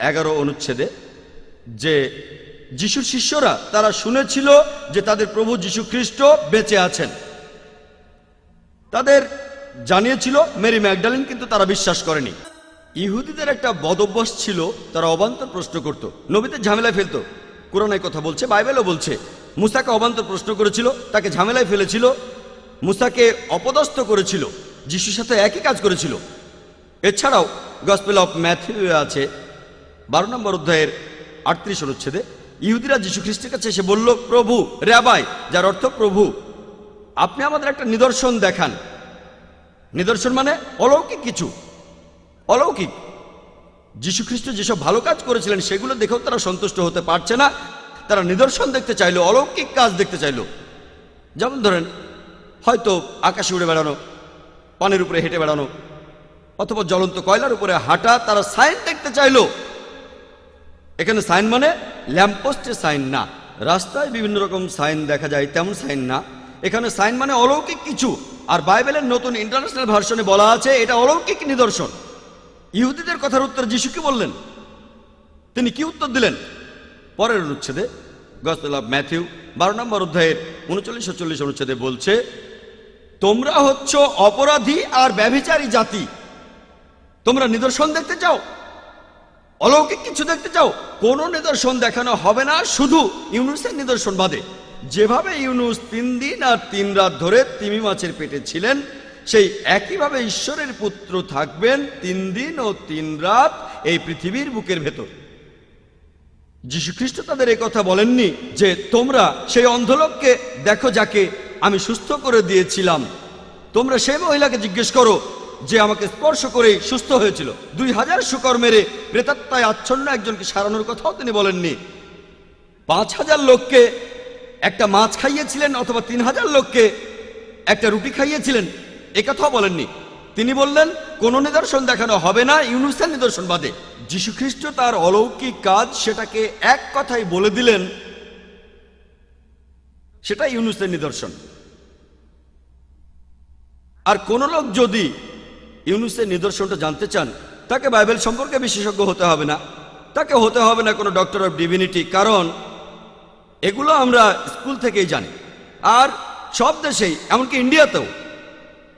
11 অনুচ্ছেদে, যে যিশুর শিষ্যরা তারা শুনেছিল যে তাদের প্রভু যীশুখ্রিস্ট বেঁচে আছেন। তাদের জানিয়েছিল মেরি ম্যাগডালিন, কিন্তু তারা বিশ্বাস করেনি। ইহুদিদের একটা বদভ্যাস ছিল, তারা অবান্তর প্রশ্ন করত, নবীদের ঝামেলায় ফেলতো। কোরআনে কথা বলছে, বাইবেলও বলছে, মুসাকে অবান্তর প্রশ্ন করেছিল, তাকে ঝামেলায় ফেলেছিল, মুসাকে অপদস্থ করেছিল, যিশুর সাথে একই কাজ করেছিল। এছাড়াও গসপেল অফ ম্যাথিউ আছে 12 নম্বর অধ্যায়ের 38 অনুচ্ছেদে, ইহুদিরা যীশু খ্রিস্টের কাছে এসে বলল, প্রভু, রাবাই, যার অর্থ প্রভু, আপনি আমাদের একটা নিদর্শন দেখান। নিদর্শন মানে অলৌকিক কিছু। অলৌকিক। যীশু খ্রিস্ট যেসব ভালো কাজ করেছিলেন সেগুলো দেখেও তারা সন্তুষ্ট হতে পারছে না, তারা নিদর্শন দেখতে চাইলো, অলৌকিক কাজ দেখতে চাইলো। যেমন ধরেন, হয়তো আকাশে উড়ে বেড়ানো, পানির উপরে হেঁটে বেড়ানো, অথবা জ্বলন্ত কয়লার উপরে হাঁটা। তারা সাইন দেখতে চাইলো। এখানে সাইন মানে ল্যাম্পপোস্টের সাইন না, রাস্তায় বিভিন্ন রকম সাইন দেখা যায় তেমন সাইন না। এখানে সাইন মানে অলৌকিক কিছু। আর বাইবেলের নতুন ইন্টারন্যাশনাল ভার্সনে বলা আছে এটা অলৌকিক নিদর্শন। ইহুদিদের কথার উত্তর যিশু কি বললেন? তিনি কি উত্তর দিলেন? পরের অনুচ্ছেদে, গসপেল অফ ম্যাথিউ 12 নম্বর অধ্যায়ের 39-40 অনুচ্ছেদে বলছে, তোমরা হচ্ছ অপরাধী আর ব্যভিচারী জাতি। তোমরা নিদর্শন দেখতে চাও, অলৌকিক কিছু দেখতে চাও? কোন নিদর্শন দেখানো হবে না, শুধু ইউনুসের নিদর্শন বাদে। যেভাবে ইউনুস 3 দিন আর 3 রাত ধরে তিমি মাছের পেটে ছিলেন, সেই একইভাবে ঈশ্বরের পুত্র থাকবেন 3 দিন ও 3 রাত এই পৃথিবীর বুকের ভেতর। যীশুখ্রিস্ট তাদের এই কথা বলেননি যে তোমরা সেই অন্ধলোককে দেখো যাকে আমি সুস্থ করে দিয়েছিলাম, তোমরা সেই মহিলাকে জিজ্ঞেস করো যে আমাকে স্পর্শ করেই সুস্থ হয়েছিল। 2000 শুকর মেরে প্রেতাত্মায় আচ্ছন্ন একজনকে সারানোর কথাও তিনি বলেননি। 5000 লোককে একটা মাছ খাইয়েছিলেন অথবা 3000 লোককে একটা রুটি খাইয়েছিলেন, এ কথাও বলেননি। তিনি বললেন কোনো নিদর্শন দেখানো হবে না ইউনুসের নিদর্শন বাদে। যীশুখ্রিস্ট তার অলৌকিক কাজ সেটাকে এক কথায় বলে দিলেন, সেটা ইউনুসের নিদর্শন। আর কোন লোক যদি ইউনুসের নিদর্শনটা জানতে চান, তাকে বাইবেল সম্পর্কে বিশেষজ্ঞ হতে হবে না, তাকে হতে হবে না কোনো ডক্টর অফ ডিভিনিটি, কারণ এগুলো আমরা স্কুল থেকেই জানি। আর সব দেশেই, এমনকি ইন্ডিয়াতেও,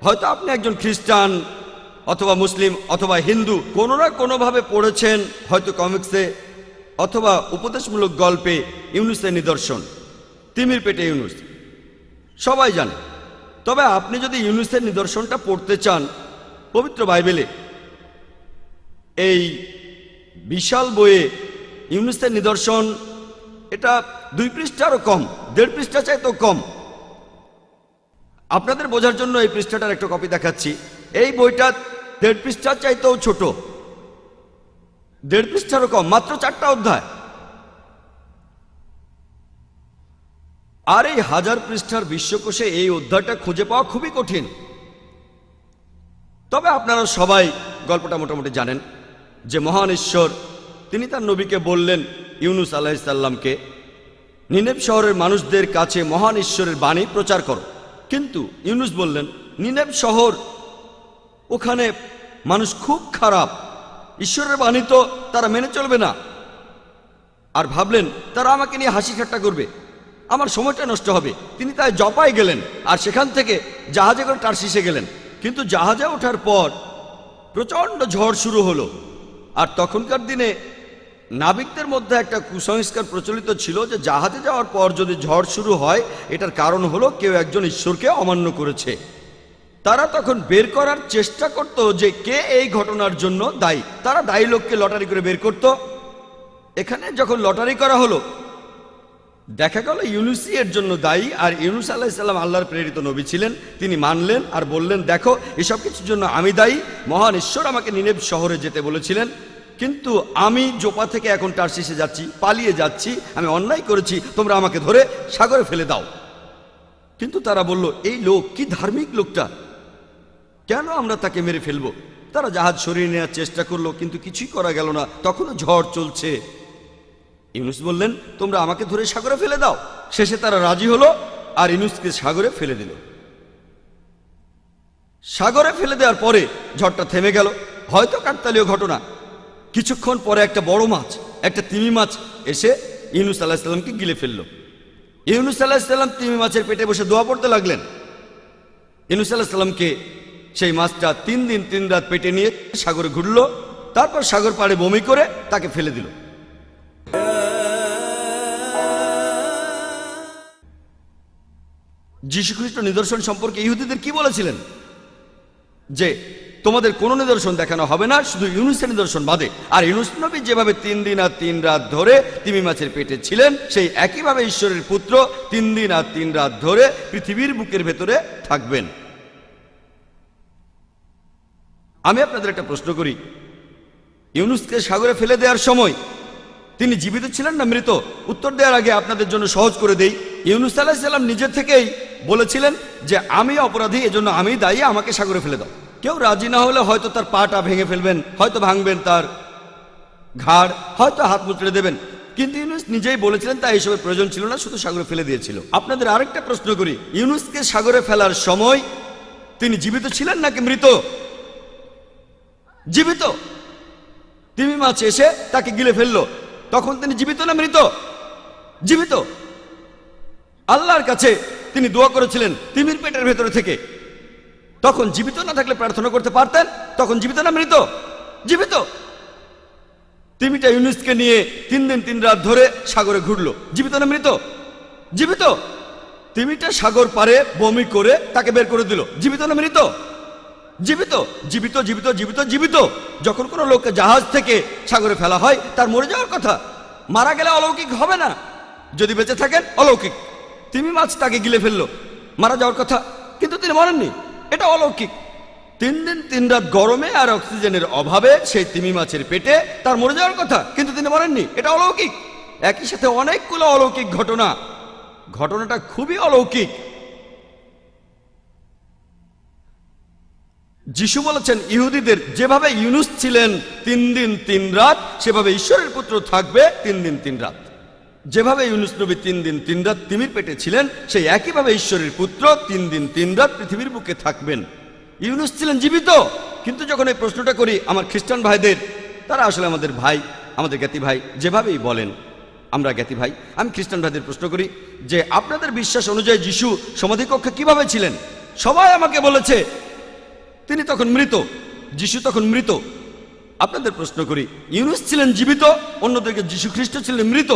হয়তো আপনি একজন খ্রিস্টান অথবা মুসলিম অথবা হিন্দু, কোনো না কোনোভাবে পড়েছেন, হয়তো কমিক্সে অথবা উপদেশমূলক গল্পে ইউনুসের নিদর্শন, তিমির পেটে ইউনুস, সবাই জানে। তবে আপনি যদি ইউনুসের নিদর্শনটা পড়তে চান, পবিত্র বাইবেলে এই বিশাল বইয়ে ইউনুসের নিদর্শন, এটা 2 পৃষ্ঠারও কম, 1.5 পৃষ্ঠা চাইতেও কম। আপনাদের বোঝার জন্য এই পৃষ্ঠাটার একটা কপি দেখাচ্ছি। এই বইটা 1.5 পৃষ্ঠা চাইতেও ছোট, 1.5 পৃষ্ঠারও কম, মাত্র 4টা অধ্যায়। আর এই 1000 পৃষ্ঠার বিশ্বকোষে এই অধ্যায়টা খুঁজে পাওয়া খুবই কঠিন। তবে আপনারা সবাই গল্পটা মোটামুটি জানেন যে মহান ঈশ্বর তিনি তার নবীকে বললেন, ইউনুস আলাইহিস সালামকে, নিনেভ শহরের মানুষদের কাছে মহান ঈশ্বরের বাণী প্রচার করো। কিন্তু ইউনুস বললেন, নিনেভ শহর, ওখানে মানুষ খুব খারাপ, ঈশ্বরের বাণী তো তারা মেনে চলবে না। আর ভাবলেন তারা আমাকে নিয়ে হাসি ঠাট্টা করবে, আমার সময়টা নষ্ট হবে। তিনি তাই জপায় গেলেন আর সেখান থেকে জাহাজে করে টারশিসে গেলেন। কিন্তু জাহাজে ওঠার পর প্রচণ্ড ঝড় শুরু হলো। আর তখনকার দিনে নাবিকদের মধ্যে একটা কুসংস্কার প্রচলিত ছিল যে জাহাজে যাওয়ার পর যদি ঝড় শুরু হয়, এটার কারণ হলো কেউ একজন ঈশ্বরকে অমান্য করেছে। তারা তখন বের করার চেষ্টা করত যে কে এই ঘটনার জন্য দায়ী। তারা দায়ী লোককে লটারি করে বের করত। এখানে যখন লটারি করা হলো, দেখা গেল ইউনুসই এর জন্য দায়ী। আর ইউনুস আলাইহিস সালাম আল্লাহর প্রেরিত নবী ছিলেন। তিনি মানলেন আর বললেন, দেখো এসব কিছুর জন্য আমি দায়ী, মহান ঈশ্বর আমাকে নিনেভ শহরে যেতে বলেছিলেন, কিন্তু আমি জোপা থেকে এখন টারশিসে যাচ্ছি, পালিয়ে যাচ্ছি, আমি অন্যায় করেছি, তোমরা আমাকে ধরে সাগরে ফেলে দাও। কিন্তু তারা বলল, এই লোক কি ধার্মিক লোকটা, কেন আমরা তাকে মেরে ফেলবো? তারা জাহাজ সরিয়ে নেওয়ার চেষ্টা করলো, কিন্তু কিছুই করা গেল না, তখনও ঝড় চলছে। ইউনুস বললেন, তোমরা আমাকে ধরে সাগরে ফেলে দাও। শেষে তারা রাজি হলো আর ইউনুসকে সাগরে ফেলে দিল। সাগরে ফেলে দেওয়ার পরে ঝড়টা থেমে গেল। হয়তো কাকতালীয় ঘটনা। কিছুক্ষণ পরে একটা বড় মাছ, একটা তিমি মাছ এসে ইউনুস আলাইহিস সালামকে গিলে ফেলল। ইউনুস আলাইহিস সালাম তিমি মাছের পেটে বসে দোয়া পড়তে লাগলেন। ইউনুস আলাইহিস সালামকে সেই মাছটা 3 দিন 3 রাত পেটে নিয়ে সাগরে ঘুরল, তারপর সাগর পাড়ে বমি করে তাকে ফেলে দিল। যীশুখ্রিস্ট নিদর্শন সম্পর্কে ইহুদিদের কি বলেছিলেন? যে তোমাদের কোনো নিদর্শন দেখানো হবে না শুধু ইউনুসের নিদর্শন বাদে। আর ইউনুস নবী যেভাবে 3 দিন আর 3 রাত ধরে তিমি মাছের পেটে ছিলেন, সেই একইভাবে ঈশ্বরের পুত্র 3 দিন আর 3 রাত ধরে পৃথিবীর বুকের ভেতরে থাকবেন। আমি আপনাদের একটা প্রশ্ন করি, ইউনুসকে সাগরে ফেলে দেওয়ার সময় তিনি জীবিত ছিলেন না মৃত? উত্তর দেওয়ার আগে আপনাদের জন্য সহজ করে দেই। ইউনুস আলাইহিস সালাম নিজে থেকেই বলেছিলেন যে আমি অপরাধী, এজন্য আমি দায়ী, আমাকে সাগরে ফেলে দাও। কেউ রাজি না হলে হয়তো তার পাটা ভেঙে ফেলবেন, হয়তো ভাঙবেন তার ঘাড়, হয়তো হাত মুচড়ে দেবেন, কিন্তু ইউনুস নিজেই বলেছিলেন তাই এসবের প্রয়োজন ছিল না, শুধু সাগরে ফেলে দিয়েছিল। আপনাদের আরেকটা প্রশ্ন করি, ইউনুসকে সাগরে ফেলার সময় তিনি জীবিত ছিলেন নাকি মৃত? জীবিত। তিমি মাছ এসে তাকে গিলে ফেললো, তখন তিনি জীবিত না মৃত? জীবিত। আল্লাহর কাছে তিনি দোয়া করেছিলেন তিমির পেটের ভেতরে থেকে, তখন জীবিত না থাকলে প্রার্থনা করতে পারতেন, তখন জীবিত না মৃত? জীবিত। তিমিটা ইউনুসকে নিয়ে 3 দিন 3 রাত ধরে সাগরে ঘুরলো, জীবিত না মৃত? জীবিত। তিমিটা সাগর পারে বমি করে তাকে বের করে দিল, জীবিত না মৃত? জীবিত। জীবিত জীবিত জীবিত জীবিত। যখন কোনো লোককে জাহাজ থেকে সাগরে ফেলা হয় তার মরে যাওয়ার কথা, মারা গেলে অলৌকিক হবে না, যদি বেঁচে থাকেন অলৌকিক। তিমি মাছ তাকে গিলে ফেললো, মারা যাওয়ার কথা, কিন্তু তিনি মরেননি, এটা অলৌকিক। 3 দিন 3 রাত গরমে আর অক্সিজেনের অভাবে সেই তিমি মাছের পেটে তার মরে যাওয়ার কথা, কিন্তু তিনি মরেননি, এটা অলৌকিক। একই সাথে অনেকগুলো অলৌকিক ঘটনা, ঘটনাটা খুবই অলৌকিক। যিশু বলেছেন ইহুদিদের যেভাবে ইউনুস ছিলেন 3 দিন 3 রাত, সেভাবে ঈশ্বরের পুত্র থাকবে 3 দিন 3 রাত। যেভাবে ইউনুস নবী 3 দিন 3 রাত তিমির পেটে ছিলেন, সেই একইভাবে ঈশ্বরের পুত্র 3 দিন 3 রাত পৃথিবীর বুকে থাকবেন। ইউনুস ছিলেন জীবিত, কিন্তু যখন এই প্রশ্নটা করি আমার খ্রিস্টান ভাইদের, তারা আসলে আমাদের ভাই, আমাদের জ্ঞাতি ভাই, যেভাবেই বলেন আমরা জ্ঞাতি ভাই, আমি খ্রিস্টান ভাইদের প্রশ্ন করি যে আপনাদের বিশ্বাস অনুযায়ী যিশু সমাধিকক্ষে কিভাবে ছিলেন? সবাই আমাকে বলেছে তিনি তখন মৃত, যিশু তখন মৃত। আপনাদের প্রশ্ন করি, ইউনুস ছিলেন জীবিত, অন্যদিকে যিশু খ্রিস্ট ছিলেন মৃত,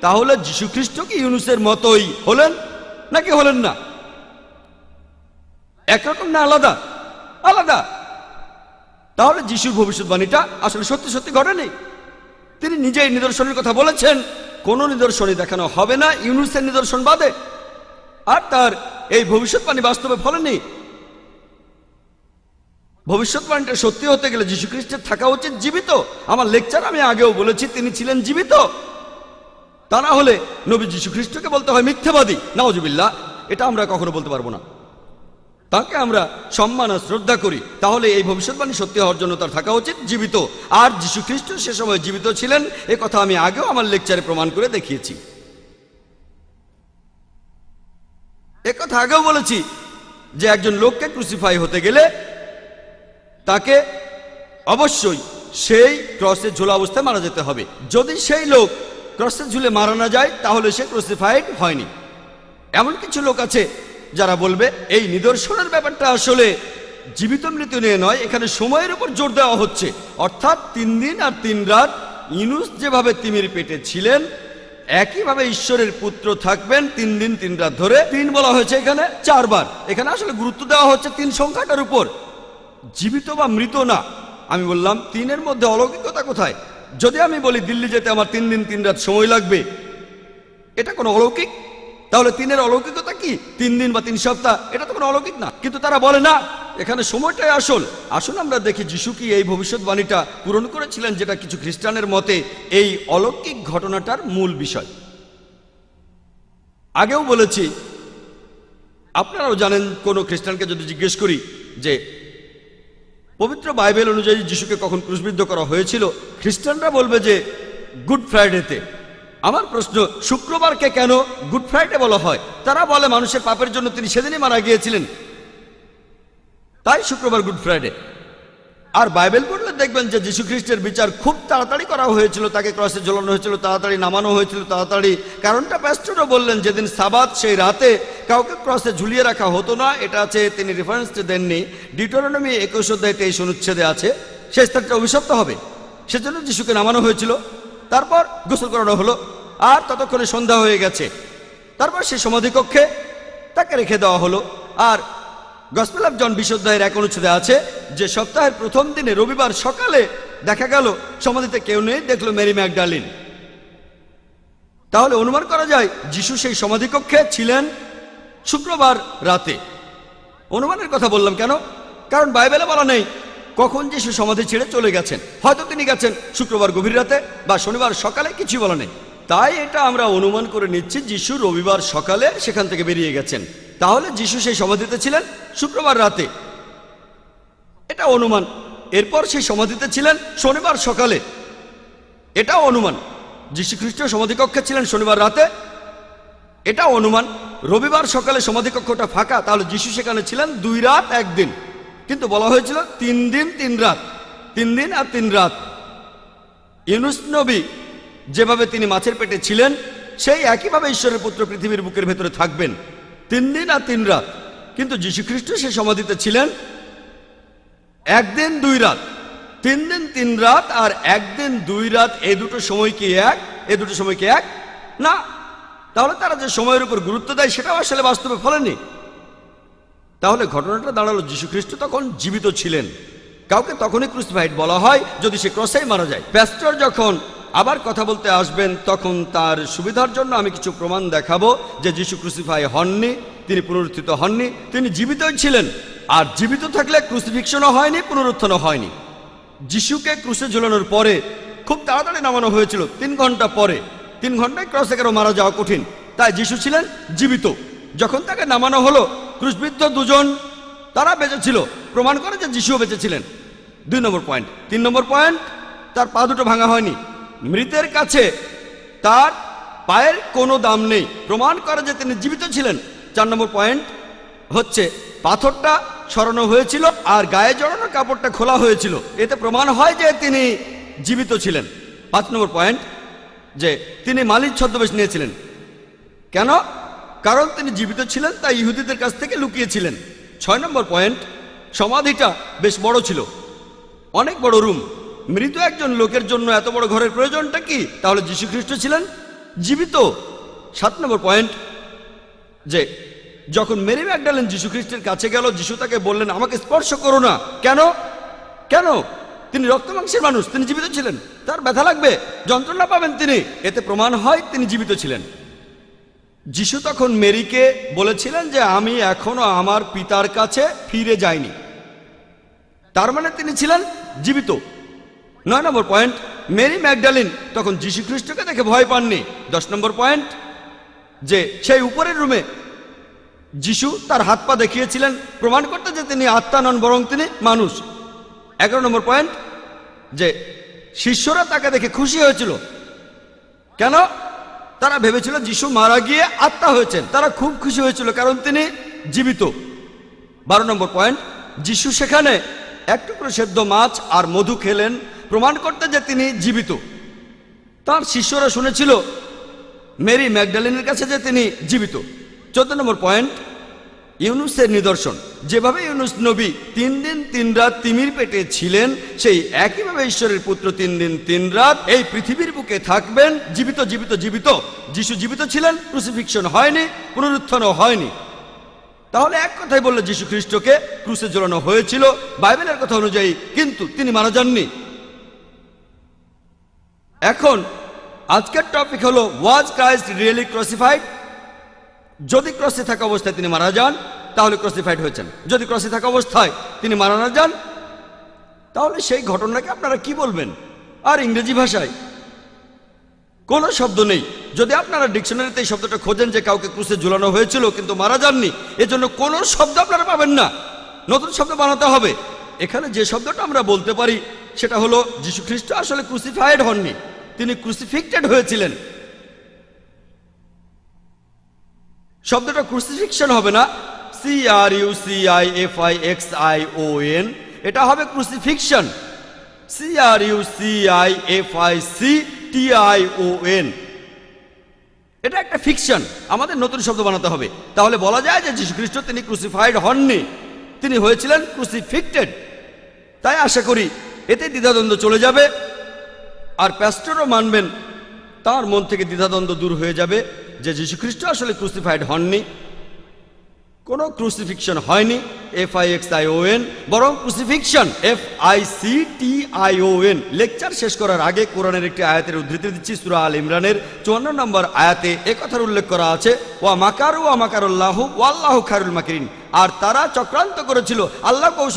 তাহলে যিশু খ্রিস্ট কি ইউনুসের মতোই হলেন নাকি হলেন না? একরকম না আলাদা? আলাদা। তাহলে যিশুর ভবিষ্যৎবাণীটা আসলে সত্যি সত্যি ঘটেনি। তিনি নিজেই নিদর্শনের কথা বলেছেন, কোন নিদর্শনই দেখানো হবে না ইউনুসের নিদর্শন বাদে, আর তার এই ভবিষ্যৎবাণী বাস্তবে ফলেনি। ভবিষ্যৎবাণীটা সত্যি হতে গেলে যিশু খ্রিস্টের থাকা উচিত জীবিত। আমার লেকচার আমি আগেও বলেছি তিনি ছিলেন জীবিত, তা না হলে নবী যিশু খ্রিস্টকে বলতে হয় মিথ্যাবাদী, নাউজুবিল্লাহ। এটা আমরা কখনো বলতে পারবো না। তাকে আমরা সম্মান আর শ্রদ্ধা করি, তাহলে এই ভবিষ্যৎবাণী সত্যি হওয়ার জন্য তার থাকা উচিত জীবিত। আর যিশু খ্রিস্ট সে সময় জীবিত ছিলেন, এ কথা আমি আগেও আমার লেকচারে প্রমাণ করে দেখিয়েছি। এ কথা আগেও বলেছি যে একজন লোককে ক্রুসিফাই হতে গেলে তাকে অবশ্যই সেই ক্রসে ঝোলা অবস্থায় মারা যেতে হবে। যদি সেই লোক ক্রসে ঝুলে মারা না যায়, তাহলে সে ক্রুসিফাইড হয়নি। এমন কিছু লোক আছে যারা বলবে এই নিদর্শনের ব্যাপারটা আসলে জীবিত মৃত্যু নিয়ে নয়, এখানে সময়ের উপর জোর দেওয়া হচ্ছে। অর্থাৎ 3 দিন আর 3 রাত ইউনুস যেভাবে তিমির পেটে ছিলেন, একইভাবে ঈশ্বরের পুত্র থাকবেন 3 দিন 3 রাত ধরে। 3 বলা হয়েছে এখানে 4 বার। এখানে আসলে গুরুত্ব দেওয়া হচ্ছে 3 সংখ্যাটার উপর, জীবিত বা মৃত না। আমি বললাম 3-এর মধ্যে অলৌকিকতা কোথায়? যদি আমি বলি দিল্লি যেতে আমার 3 দিন 3 রাত সময় লাগবে, এটা কোনো অলৌকিক? তাহলে 3-এর অলৌকিকতা কি? 3 দিন বা 3 সপ্তাহ, এটা তো কোনো অলৌকিক না। কিন্তু তারা বলে না, এখানে সময়টাই আসল। আসুন আমরা দেখি যিশু কি এই ভবিষ্যৎবাণীটা পূরণ করেছিলেন, যেটা কিছু খ্রিস্টানের মতে এই অলৌকিক ঘটনাটার মূল বিষয়। আগেও বলেছি, আপনারাও জানেন, কোনো খ্রিস্টানকে যদি জিজ্ঞেস করি যে পবিত্র বাইবেল অনুযায়ী যিশুকে কখন ক্রুশবিদ্ধ করা হয়েছিল, খ্রিস্টানরা বলবে যে গুড ফ্রাইডেতে। আমার প্রশ্ন, শুক্রবারকে কেন গুড ফ্রাইডে বলা হয়? তারা বলে মানুষের পাপের জন্য তিনি সেদিনই মারা গিয়েছিলেন, তাই শুক্রবার গুড ফ্রাইডে। আর বাইবেল পড়লে দেখবেন যে যীশু খ্রিস্টের বিচার খুব তাড়াতাড়ি করা হয়েছিল, তাকে ক্রসে ঝোলানো হয়েছিল, তাড়াতাড়ি নামানো হয়েছিল, তাড়াতাড়ি। কারণটা প্যাস্টরও বললেন, যেদিন সাবাত সেই রাতে কাউকে ক্রসে ঝুলিয়ে রাখা হতো না। এটা আছে, তিনি রেফারেন্সটা দেননি, ডিউটেরোনমি 21 অধ্যায় 23 অনুচ্ছেদে আছে, সেই স্থানটা অভিশপ্ত হবে, সেজন্য যিশুকে নামানো হয়েছিল। তারপর গোসল করানো হলো, আর ততক্ষণে সন্ধ্যা হয়ে গেছে। তারপর সেই সমাধিকক্ষে তাকে রেখে দেওয়া হলো। আর গসপেল অফ জন 20 অধ্যায়ের 1 অনুচ্ছেদে আছে যে সপ্তাহের প্রথম দিনে রবিবার সকালে দেখা গেল সমাধিতে কেউ নেই, দেখলো মেরি ম্যাগডালিন। তাহলে অনুমান করা যায় যিশু সেই সমাধিকক্ষে ছিলেন শুক্রবার রাতে। অনুমানের কথা বললাম কেন? কারণ বাইবেলে বলা নেই কখন যিশু সমাধি ছেড়ে চলে গেছেন। হয়তো তিনি গেছেন শুক্রবার গভীর রাতে বা শনিবার সকালে, কিছু বলা নেই। তাই এটা আমরা অনুমান করে নিচ্ছি যিশু রবিবার সকালে সেখান থেকে বেরিয়ে গেছেন। তাহলে যিশু সেই সমাধিতে ছিলেন শুক্রবার রাতে, এটা অনুমান। এরপর সেই সমাধিতে ছিলেন শনিবার সকালে, এটাও অনুমান। যীশু খ্রিস্ট সমাধিকক্ষে ছিলেন শনিবার রাতে, এটাও অনুমান। রবিবার সকালে সমাধিকক্ষটা ফাঁকা, তাহলে যিশু সেখানে ছিলেন 2 রাত 1 দিন। কিন্তু বলা হয়েছিল 3 দিন 3 রাত, 3 দিন আর 3 রাত। ইউনুস নবী যেভাবে তিনি মাছের পেটে ছিলেন, সেই একইভাবে ঈশ্বরের পুত্র পৃথিবীর বুকের ভেতরে থাকবেন 3 দিন আর 3 রাত। কিন্তু যীশু খ্রিস্ট সেই সমাধিতে ছিলেন 1 দিন 2 রাত। 3 দিন 3 রাত আর 1 দিন 2 রাত, এই দুটো সময় কি এক? এই দুটো সময় কি এক না? তাহলে তারা যে সময়ের উপর গুরুত্ব দেয় সেটাও আসলে বাস্তবে ফলেনি। তাহলে ঘটনাটা দাঁড়ালো যীশু খ্রিস্ট তখন জীবিত ছিলেন। কাউকে তখনই ক্রুসিফাইড বলা হয় যদি সে ক্রসেই মারা যায়। প্যাস্টর যখন আবার কথা বলতে আসবেন, তখন তার সুবিধার জন্য আমি কিছু প্রমাণ দেখাবো যে যিশু ক্রুসিফাই হননি, তিনি পুনরুত্থিত হননি, তিনি জীবিতই ছিলেন। আর জীবিত থাকলে ক্রুসিফিকশনও হয়নি, পুনরুত্থানও হয়নি। যিশুকে ক্রুসে ঝুলানোর পরে খুব তাড়াতাড়ি নামানো হয়েছিল, 3 ঘন্টা পরে। 3 ঘন্টায় ক্রসে কেন মারা যাওয়া কঠিন, তাই যিশু ছিলেন জীবিত। যখন তাকে নামানো হলো, ক্রুশবিদ্ধ দুজন তারা বেঁচে ছিল, প্রমাণ করে যে যিশুও বেঁচে ছিলেন। 2 নম্বর পয়েন্ট। 3 নম্বর পয়েন্ট, তার পা দুটো ভাঙা হয়নি। মৃতের কাছে তার পায়ের কোনো দাম নেই, প্রমাণ করে যে তিনি জীবিত ছিলেন। 4 নম্বর পয়েন্ট হচ্ছে পাথরটা সরানো হয়েছিল আর গায়ে জড়ানো কাপড়টা খোলা হয়েছিল, এতে প্রমাণ হয় যে তিনি জীবিত ছিলেন। 5 নম্বর পয়েন্ট, যে তিনি মালিক ছদ্মবেশ নিয়েছিলেন। কেন? কারণ তিনি জীবিত ছিলেন, তাই ইহুদিদের কাছ থেকে লুকিয়েছিলেন। 6 নম্বর পয়েন্ট, সমাধিটা বেশ বড় ছিল, অনেক বড় রুম। মৃত একজন লোকের জন্য এত বড় ঘরের প্রয়োজনটা কি? তাহলে যীশু খ্রিস্ট ছিলেন জীবিত। 7 নম্বর পয়েন্ট, যে যখন মেরি ম্যাগডালেন যীশু খ্রিস্টের কাছে গেল, যীশু তাকে বললেন আমাকে স্পর্শ করো না। কেন? কেন? তিনি রক্ত মাংসের মানুষ, তিনি জীবিত ছিলেন, তার ব্যথা লাগবে, যন্ত্রণা পাবেন তিনি, এতে প্রমাণ হয় তিনি জীবিত ছিলেন। যিশু তখন মেরিকে বলেছিলেন যে আমি এখনো আমার পিতার কাছে ফিরে যাইনি, তার মানে তিনি ছিলেন জীবিত। 9 নম্বর পয়েন্ট, মেরি ম্যাগডালিন তখন যীশু খ্রিস্টকে দেখে ভয় পাননি। 10 নম্বর পয়েন্ট, যে সেই উপরের রুমে যিশু তার হাত পা দেখিয়েছিলেন, প্রমাণ করতে যে তিনি আত্মা নন বরং তিনি মানুষ। 11 নম্বর পয়েন্ট, যে শিষ্যরা তাকে দেখে খুশি হয়েছিল। কেন? তারা ভেবেছিল যিশু মারা গিয়ে আত্মা হয়েছেন, তারা খুব খুশি হয়েছিল কারণ তিনি জীবিত। 12 নম্বর পয়েন্ট, যিশু সেখানে এক টুকরো সেদ্ধ মাছ আর মধু খেলেন, প্রমাণ করতে যে তিনি জীবিত। তার শিষ্যরা শুনেছিল মেরি ম্যাগডালিনের কাছে যে তিনি জীবিত। 14 নম্বর পয়েন্ট, ইউনুসের নিদর্শন। যেভাবে ইউনুস নবী 3 দিন 3 রাত তিমির পেটে ছিলেন, সেই একইভাবে ঈশ্বরের পুত্র 3 দিন 3 রাত এই পৃথিবীর বুকে থাকবেন, জীবিত জীবিত জীবিত। যিশু জীবিত ছিলেন, ক্রুসিফিকশন হয়নি, পুনরুত্থানও হয়নি। তাহলে এক কথাই বললে যিশু খ্রিস্টকে ক্রুসে ঝোলানো হয়েছিল বাইবেলের কথা অনুযায়ী, কিন্তু তিনি মারা যাননি। এখন আজকের টপিক হলো ওয়াজ ক্রাইস্ট রিয়েলি ক্রসিফাইড? যদি ক্রসে থাকা অবস্থায় তিনি মারা যান, তাহলে ক্রসিফাইড হয়েছেন। যদি ক্রসে থাকা অবস্থায় তিনি মারা না যান, তাহলে সেই ঘটনাকে আপনারা কি বলবেন? আর ইংরেজি ভাষায় কোনো শব্দ নেই। যদি আপনারা ডিকশনারিতে এই শব্দটা খোঁজেন যে কাউকে ক্রুসে ঝুলানো হয়েছিল কিন্তু মারা যাননি, এজন্য কোনো শব্দ আপনারা পাবেন না, নতুন শব্দ বানাতে হবে। এখানে যে শব্দটা আমরা বলতে পারি সেটা হলো যীশু খ্রিস্ট আসলে ক্রুসিফাইড হননি, তিনি ক্রুসিফিক্টেড হয়েছিলেন। শব্দটা ক্রুসিফিকশন হবে না, CRUCIFIXION, এটা হবে ক্রুসিফিকশন, CRUCIFICTION। এটা একটা ফিকশন, আমাদের নতুন শব্দ বানাতে হবে। তাহলে বলা যায় যে যীশু খ্রিস্ট তিনি ক্রুসিফাইড হননি, তিনি হয়েছিলেন ক্রুসিফিক্টেড। তাই আশা করি এতে দ্বিধাদ্বন্দ্ব চলে যাবে, আর প্যাস্টরও মানবেন, তার মন থেকে দ্বিধাদ্বন্দ্ব দূর হয়ে যাবে যে যীশু খ্রিস্ট আসলে ক্রুসিফাইড হননি, কোনো ক্রুসিফিকশন হয়নি FIXION, বরং ক্রুসিফিকশন FICTION। লেকচার শেষ করার আগে কোরআনের একটি আয়াতের উদ্ধৃতি দিচ্ছি। সূরা আল ইমরানের 54 নম্বর আয়াতে একথার উল্লেখ করা আছে, ওয়া মাকারু ওয়া মাকারুল্লাহু ওয়াল্লাহু খায়রুল মাকিরিন। আর তারা চক্রান্ত করেছিল, আল্লাহ কৌশল